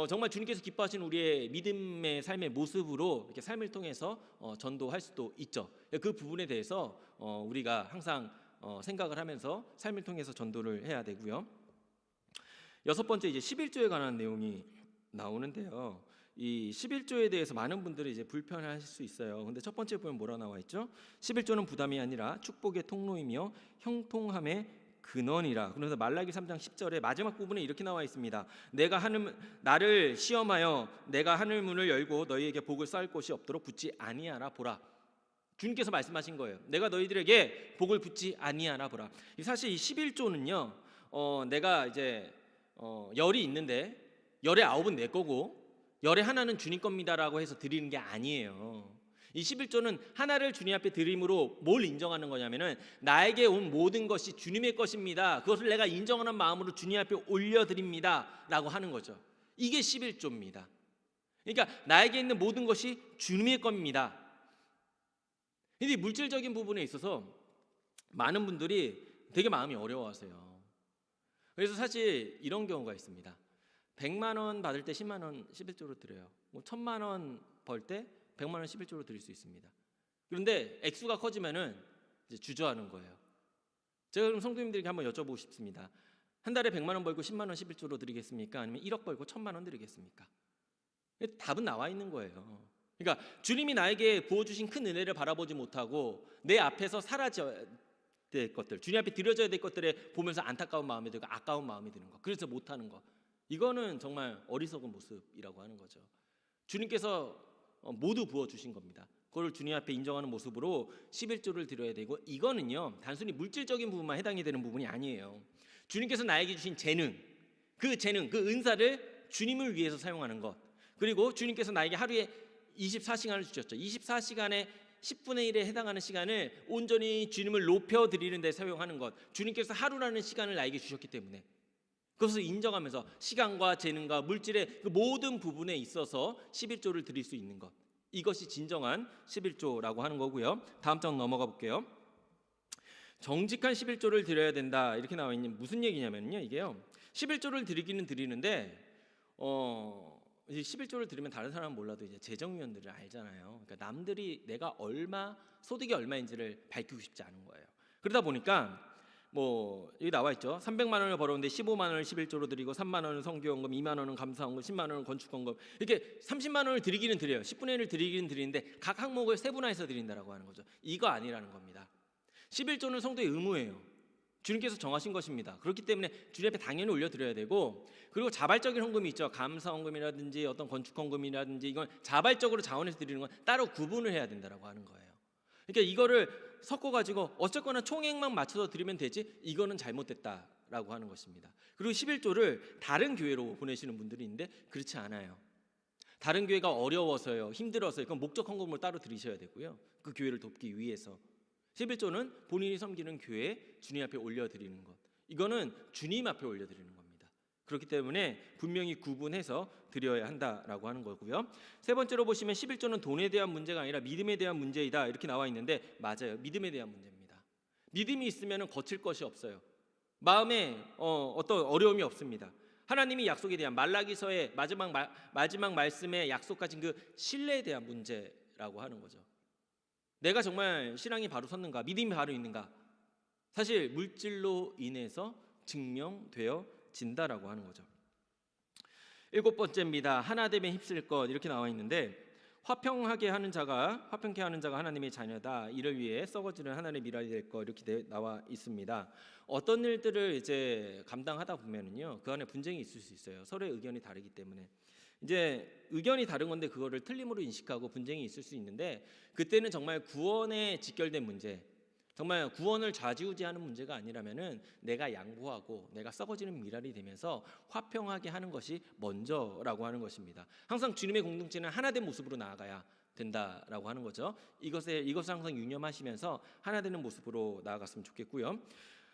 정말 주님께서 기뻐하시는 우리의 믿음의 삶의 모습으로 이렇게 삶을 통해서 전도할 수도 있죠. 그 부분에 대해서 우리가 항상 생각을 하면서 삶을 통해서 전도를 해야 되고요. 여섯 번째, 이제 11조에 관한 내용이 나오는데요. 이 11조에 대해서 많은 분들이 이제 불편하실 수 있어요. 근데 첫 번째 보면 뭐라 나와 있죠? 11조는 부담이 아니라 축복의 통로이며 형통함의 근원이라. 그래서 말라기 3장 10절에 마지막 부분에 이렇게 나와 있습니다. 나를 시험하여 내가 하늘 문을 열고 너희에게 복을 쌓을 곳이 없도록 붙지 아니하라 보라. 주님께서 말씀하신 거예요. 내가 너희들에게 복을 붙지 아니하라 보라. 사실 이 11조는요, 내가 이제 열이 있는데 열의 9은 내 거고 열의 하나는 주님 겁니다라고 해서 드리는 게 아니에요. 이 11조는 하나를 주님 앞에 드림으로 뭘 인정하는 거냐면은 나에게 온 모든 것이 주님의 것입니다. 그것을 내가 인정하는 마음으로 주님 앞에 올려드립니다 라고 하는 거죠. 이게 11조입니다. 그러니까 나에게 있는 모든 것이 주님의 겁니다. 근데 물질적인 부분에 있어서 많은 분들이 되게 마음이 어려워하세요. 그래서 사실 이런 경우가 있습니다. 100만 원 받을 때 10만 원 11조로 드려요. 뭐 1000만 원 벌 때 100만 원 11조로 드릴 수 있습니다. 그런데 액수가 커지면은 이제 주저하는 거예요. 제가 그럼 성도님들에게 한번 여쭤보고 싶습니다. 한 달에 100만 원 벌고 10만 원 11조로 드리겠습니까? 아니면 1억 벌고 1000만 원 드리겠습니까? 답은 나와 있는 거예요. 그러니까 주님이 나에게 부어주신 큰 은혜를 바라보지 못하고 내 앞에서 사라져야 될 것들, 주님 앞에 드려져야 될 것들에 보면서 안타까운 마음이 들고 아까운 마음이 드는 거, 그래서 못하는 거, 이거는 정말 어리석은 모습이라고 하는 거죠. 주님께서 모두 부어주신 겁니다. 그걸 주님 앞에 인정하는 모습으로 11조를 드려야 되고, 이거는요 단순히 물질적인 부분만 해당이 되는 부분이 아니에요. 주님께서 나에게 주신 재능, 그 은사를 주님을 위해서 사용하는 것, 그리고 주님께서 나에게 하루에 24시간을 주셨죠. 24시간에 10분의 1에 해당하는 시간을 온전히 주님을 높여드리는 데 사용하는 것, 주님께서 하루라는 시간을 나에게 주셨기 때문에 그것을 인정하면서 시간과 재능과 물질의 그 모든 부분에 있어서 11조를 드릴 수 있는 것, 이것이 진정한 11조라고 하는 거고요. 다음 장 넘어가 볼게요. 정직한 11조를 드려야 된다 이렇게 나와 있는 무슨 얘기냐면요, 이게요 11조를 드리기는 드리는데 이제 11조를 드리면 다른 사람은 몰라도 이제 재정위원들을 알잖아요. 그러니까 남들이 내가 얼마 소득이 얼마인지를 밝히고 싶지 않은 거예요. 그러다 보니까 뭐 여기 나와 있죠. 300만 원을 벌었는데 15만 원을 11조로 드리고 3만 원은 성교원금, 2만 원은 감사원금, 10만 원은 건축원금, 이렇게 30만 원을 드리기는 드려요. 10분의 1을 드리기는 드리는데 각 항목을 세분화해서 드린다라고 하는 거죠. 이거 아니라는 겁니다. 11조는 성도의 의무예요. 주님께서 정하신 것입니다. 그렇기 때문에 주님 앞에 당연히 올려드려야 되고, 그리고 자발적인 헌금이 있죠. 감사헌금이라든지 어떤 건축헌금이라든지, 이건 자발적으로 자원해서 드리는 건 따로 구분을 해야 된다라고 하는 거예요. 그러니까 이거를 섞어가지고 어쨌거나 총액만 맞춰서 드리면 되지, 이거는 잘못됐다라고 하는 것입니다. 그리고 11조를 다른 교회로 보내시는 분들이 있는데 그렇지 않아요. 다른 교회가 어려워서요, 힘들어서요, 그건 목적 헌금을 따로 드리셔야 되고요. 그 교회를 돕기 위해서 11조는 본인이 섬기는 교회 주님 앞에 올려드리는 것, 이거는 주님 앞에 올려드리는 겁니다. 그렇기 때문에 분명히 구분해서 드려야 한다라고 하는 거고요. 세 번째로 보시면 11조는 돈에 대한 문제가 아니라 믿음에 대한 문제이다 이렇게 나와 있는데, 맞아요. 믿음에 대한 문제입니다. 믿음이 있으면 거칠 것이 없어요. 마음에 어떤 어려움이 없습니다. 하나님이 약속에 대한 말라기서의 마지막 말씀에 약속하신 그 신뢰에 대한 문제라고 하는 거죠. 내가 정말 신앙이 바로 섰는가, 믿음이 바로 있는가, 사실 물질로 인해서 증명되어진다라고 하는 거죠. 7번째입니다. 하나됨에 힘쓸 것 이렇게 나와 있는데, 화평케 하는 자가 하나님의 자녀다. 이를 위해 썩어지는 하나님의 미랄이 될 것 이렇게 나와 있습니다. 어떤 일들을 이제 감당하다 보면은요, 그 안에 분쟁이 있을 수 있어요. 서로의 의견이 다르기 때문에. 이제 의견이 다른 건데 그거를 틀림으로 인식하고 분쟁이 있을 수 있는데, 그때는 정말 구원에 직결된 문제, 정말 구원을 좌지우지하는 문제가 아니라면은 내가 양보하고 내가 썩어지는 미랄이 되면서 화평하게 하는 것이 먼저라고 하는 것입니다. 항상 주님의 공동체는 하나된 모습으로 나아가야 된다라고 하는 거죠. 이것을 항상 유념하시면서 하나되는 모습으로 나아갔으면 좋겠고요.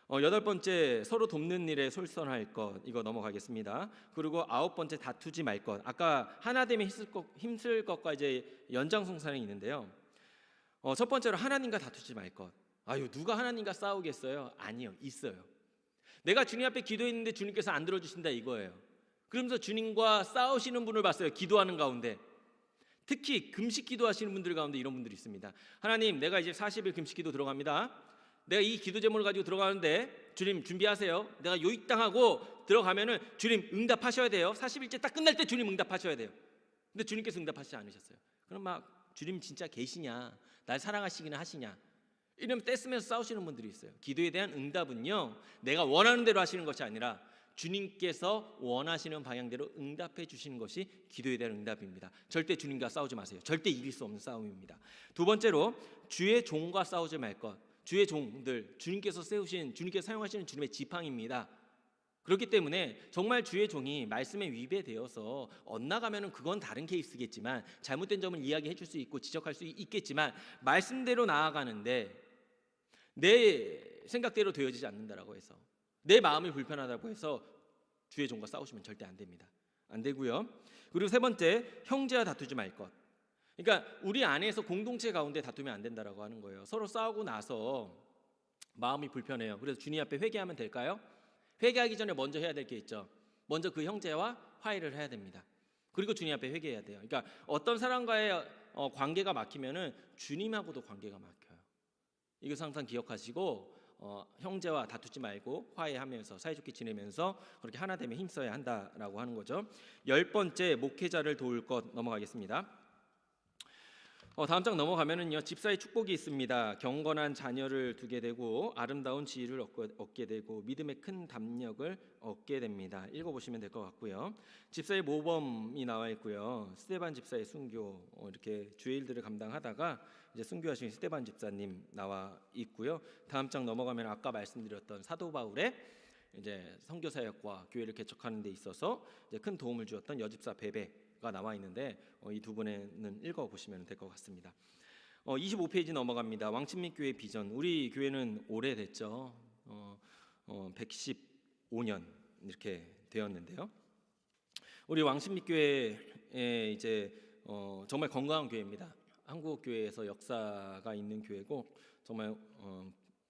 8번째, 서로 돕는 일에 솔선할 것, 이거 넘어가겠습니다. 그리고 9번째, 다투지 말 것. 아까 하나됨에 힘쓸 것과 이제 연장선상이 있는데요. 첫 번째로 하나님과 다투지 말 것. 아유, 누가 하나님과 싸우겠어요? 아니요, 있어요. 내가 주님 앞에 기도했는데 주님께서 안 들어주신다 이거예요. 그러면서 주님과 싸우시는 분을 봤어요. 기도하는 가운데. 특히 금식 기도하시는 분들 가운데 이런 분들이 있습니다. 하나님, 내가 이제 40일 금식 기도 들어갑니다. 내가 이 기도 제목을 가지고 들어가는데 주님 준비하세요. 내가 요익당하고 들어가면은 주님 응답하셔야 돼요. 40일째 딱 끝날 때 주님 응답하셔야 돼요. 근데 주님께서 응답하시지 않으셨어요. 그럼 막 주님 진짜 계시냐, 날 사랑하시기는 하시냐, 이러면 떼쓰면서 싸우시는 분들이 있어요. 기도에 대한 응답은요, 내가 원하는 대로 하시는 것이 아니라 주님께서 원하시는 방향대로 응답해 주시는 것이 기도에 대한 응답입니다. 절대 주님과 싸우지 마세요. 절대 이길 수 없는 싸움입니다. 두 번째로, 주의 종과 싸우지 말 것. 주의 종들, 주님께서 사용하시는 주님의 지팡입니다. 그렇기 때문에 정말 주의 종이 말씀에 위배되어서 엇나가면은 그건 다른 케이스겠지만, 잘못된 점을 이야기해 줄 수 있고 지적할 수 있겠지만, 말씀대로 나아가는데 내 생각대로 되어지지 않는다라고 해서, 내 마음이 불편하다고 해서 주의 종과 싸우시면 절대 안 됩니다. 안 되고요. 그리고 세 번째, 형제와 다투지 말 것. 그러니까 우리 안에서 공동체 가운데 다투면 안 된다라고 하는 거예요. 서로 싸우고 나서 마음이 불편해요. 그래서 주님 앞에 회개하면 될까요? 회개하기 전에 먼저 해야 될 게 있죠. 먼저 그 형제와 화해를 해야 됩니다. 그리고 주님 앞에 회개해야 돼요. 그러니까 어떤 사람과의 관계가 막히면은 주님하고도 관계가 막혀요. 이것을 항상 기억하시고 형제와 다투지 말고 화해하면서 사이좋게 지내면서 그렇게 하나됨에 힘써야 한다라고 하는 거죠. 10번째, 목회자를 도울 것 넘어가겠습니다. 다음 장 넘어가면은요, 집사의 축복이 있습니다. 경건한 자녀를 두게 되고 아름다운 지위를 얻게 되고 믿음의 큰 담력을 얻게 됩니다. 읽어보시면 될 것 같고요. 집사의 모범이 나와 있고요. 스데반 집사의 순교, 이렇게 주의 일들을 감당하다가 이제 순교하신 스데반 집사님 나와 있고요. 다음 장 넘어가면 아까 말씀드렸던 사도 바울의 이제 선교 사역과 교회를 개척하는 데 있어서 이제 큰 도움을 주었던 여집사 베베가 나와 있는데 이 두 분에는 읽어보시면 될 것 같습니다. 25페이지 넘어갑니다. 왕십리 교회 비전. 우리 교회는 오래됐죠. 115년 이렇게 되었는데요. 우리 왕십리 교회에 이제 정말 건강한 교회입니다. 한국 교회에서 역사가 있는 교회고 정말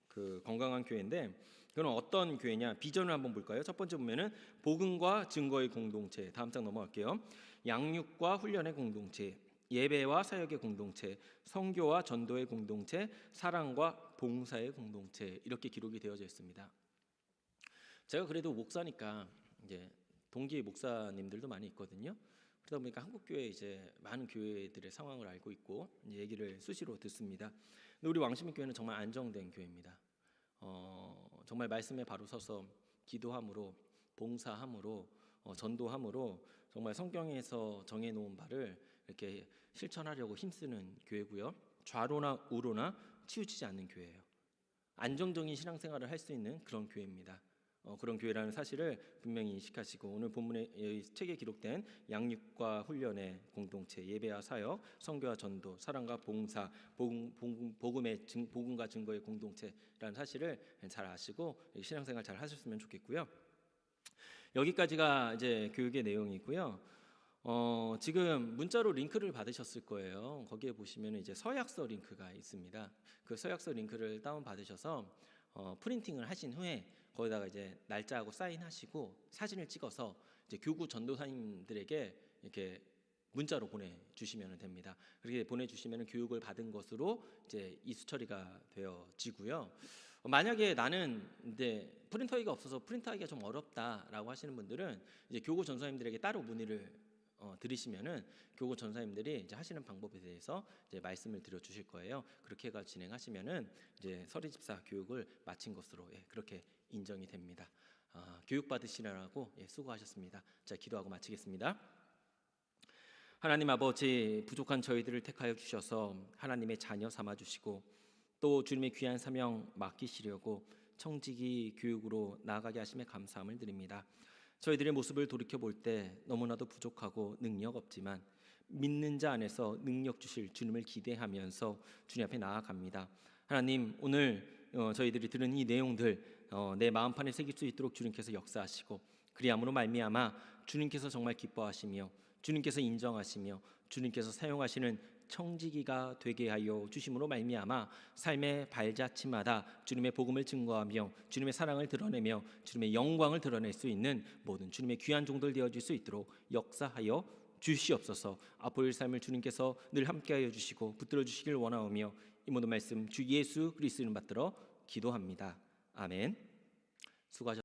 그 건강한 교회인데, 그럼 어떤 교회냐? 비전을 한번 볼까요? 첫 번째 보면은 복음과 증거의 공동체. 다음 장 넘어갈게요. 양육과 훈련의 공동체, 예배와 사역의 공동체, 선교와 전도의 공동체, 사랑과 봉사의 공동체, 이렇게 기록이 되어져 있습니다. 제가 그래도 목사니까 이제 동기 목사님들도 많이 있거든요. 그러다 보니까 한국 교회 이제 많은 교회들의 상황을 알고 있고 얘기를 수시로 듣습니다. 근데 우리 왕십리 교회는 정말 안정된 교회입니다. 정말 말씀에 바로 서서 기도함으로, 봉사함으로, 전도함으로 정말 성경에서 정해놓은 바를 이렇게 실천하려고 힘쓰는 교회고요. 좌로나 우로나 치우치지 않는 교회예요. 안정적인 신앙생활을 할 수 있는 그런 교회입니다. 그런 교회라는 사실을 분명히 인식하시고, 오늘 본문에 이 책에 기록된 양육과 훈련의 공동체, 예배와 사역, 선교와 전도, 사랑과 봉사, 복음과 증거의 공동체라는 사실을 잘 아시고 신앙생활 잘 하셨으면 좋겠고요. 여기까지가 이제 교육의 내용이고요. 지금 문자로 링크를 받으셨을 거예요. 거기에 보시면 이제 서약서 링크가 있습니다. 그 서약서 링크를 다운 받으셔서 프린팅을 하신 후에 거기다가 이제 날짜하고 사인하시고 사진을 찍어서 이제 교구 전도사님들에게 이렇게 문자로 보내주시면 됩니다. 그렇게 보내주시면 교육을 받은 것으로 이제 이수 처리가 되어지고요. 만약에 나는 이제 프린터기가 없어서 프린터하기가 좀 어렵다라고 하시는 분들은 이제 교구 전도사님들에게 따로 문의를 드리시면은 교구 전사님들이 이제 하시는 방법에 대해서 이제 말씀을 드려 주실 거예요. 그렇게 해가 진행하시면은 이제 서리 집사 교육을 마친 것으로 그렇게 인정이 됩니다. 교육 받으시느라고 수고하셨습니다. 자, 기도하고 마치겠습니다. 하나님 아버지, 부족한 저희들을 택하여 주셔서 하나님의 자녀 삼아 주시고 또 주님의 귀한 사명 맡기시려고 청지기 교육으로 나아가게 하심에 감사함을 드립니다. 저희들의 모습을 돌이켜 볼 때 너무나도 부족하고 능력 없지만 믿는 자 안에서 능력 주실 주님을 기대하면서 주님 앞에 나아갑니다. 하나님, 오늘 저희들이 들은 이 내용들 내 마음판에 새길 수 있도록 주님께서 역사하시고, 그리함으로 말미암아 주님께서 정말 기뻐하시며 주님께서 인정하시며 주님께서 사용하시는 청지기가 되게 하여 주심으로 말미암아 삶의 발자취마다 주님의 복음을 증거하며 주님의 사랑을 드러내며 주님의 영광을 드러낼 수 있는 모든 주님의 귀한 종들 되어질 수 있도록 역사하여 주시옵소서. 앞으로의 삶을 주님께서 늘 함께하여 주시고 붙들어 주시길 원하오며 이 모든 말씀 주 예수 그리스도 이름 받들어 기도합니다. 아멘. 수고하셨습니다.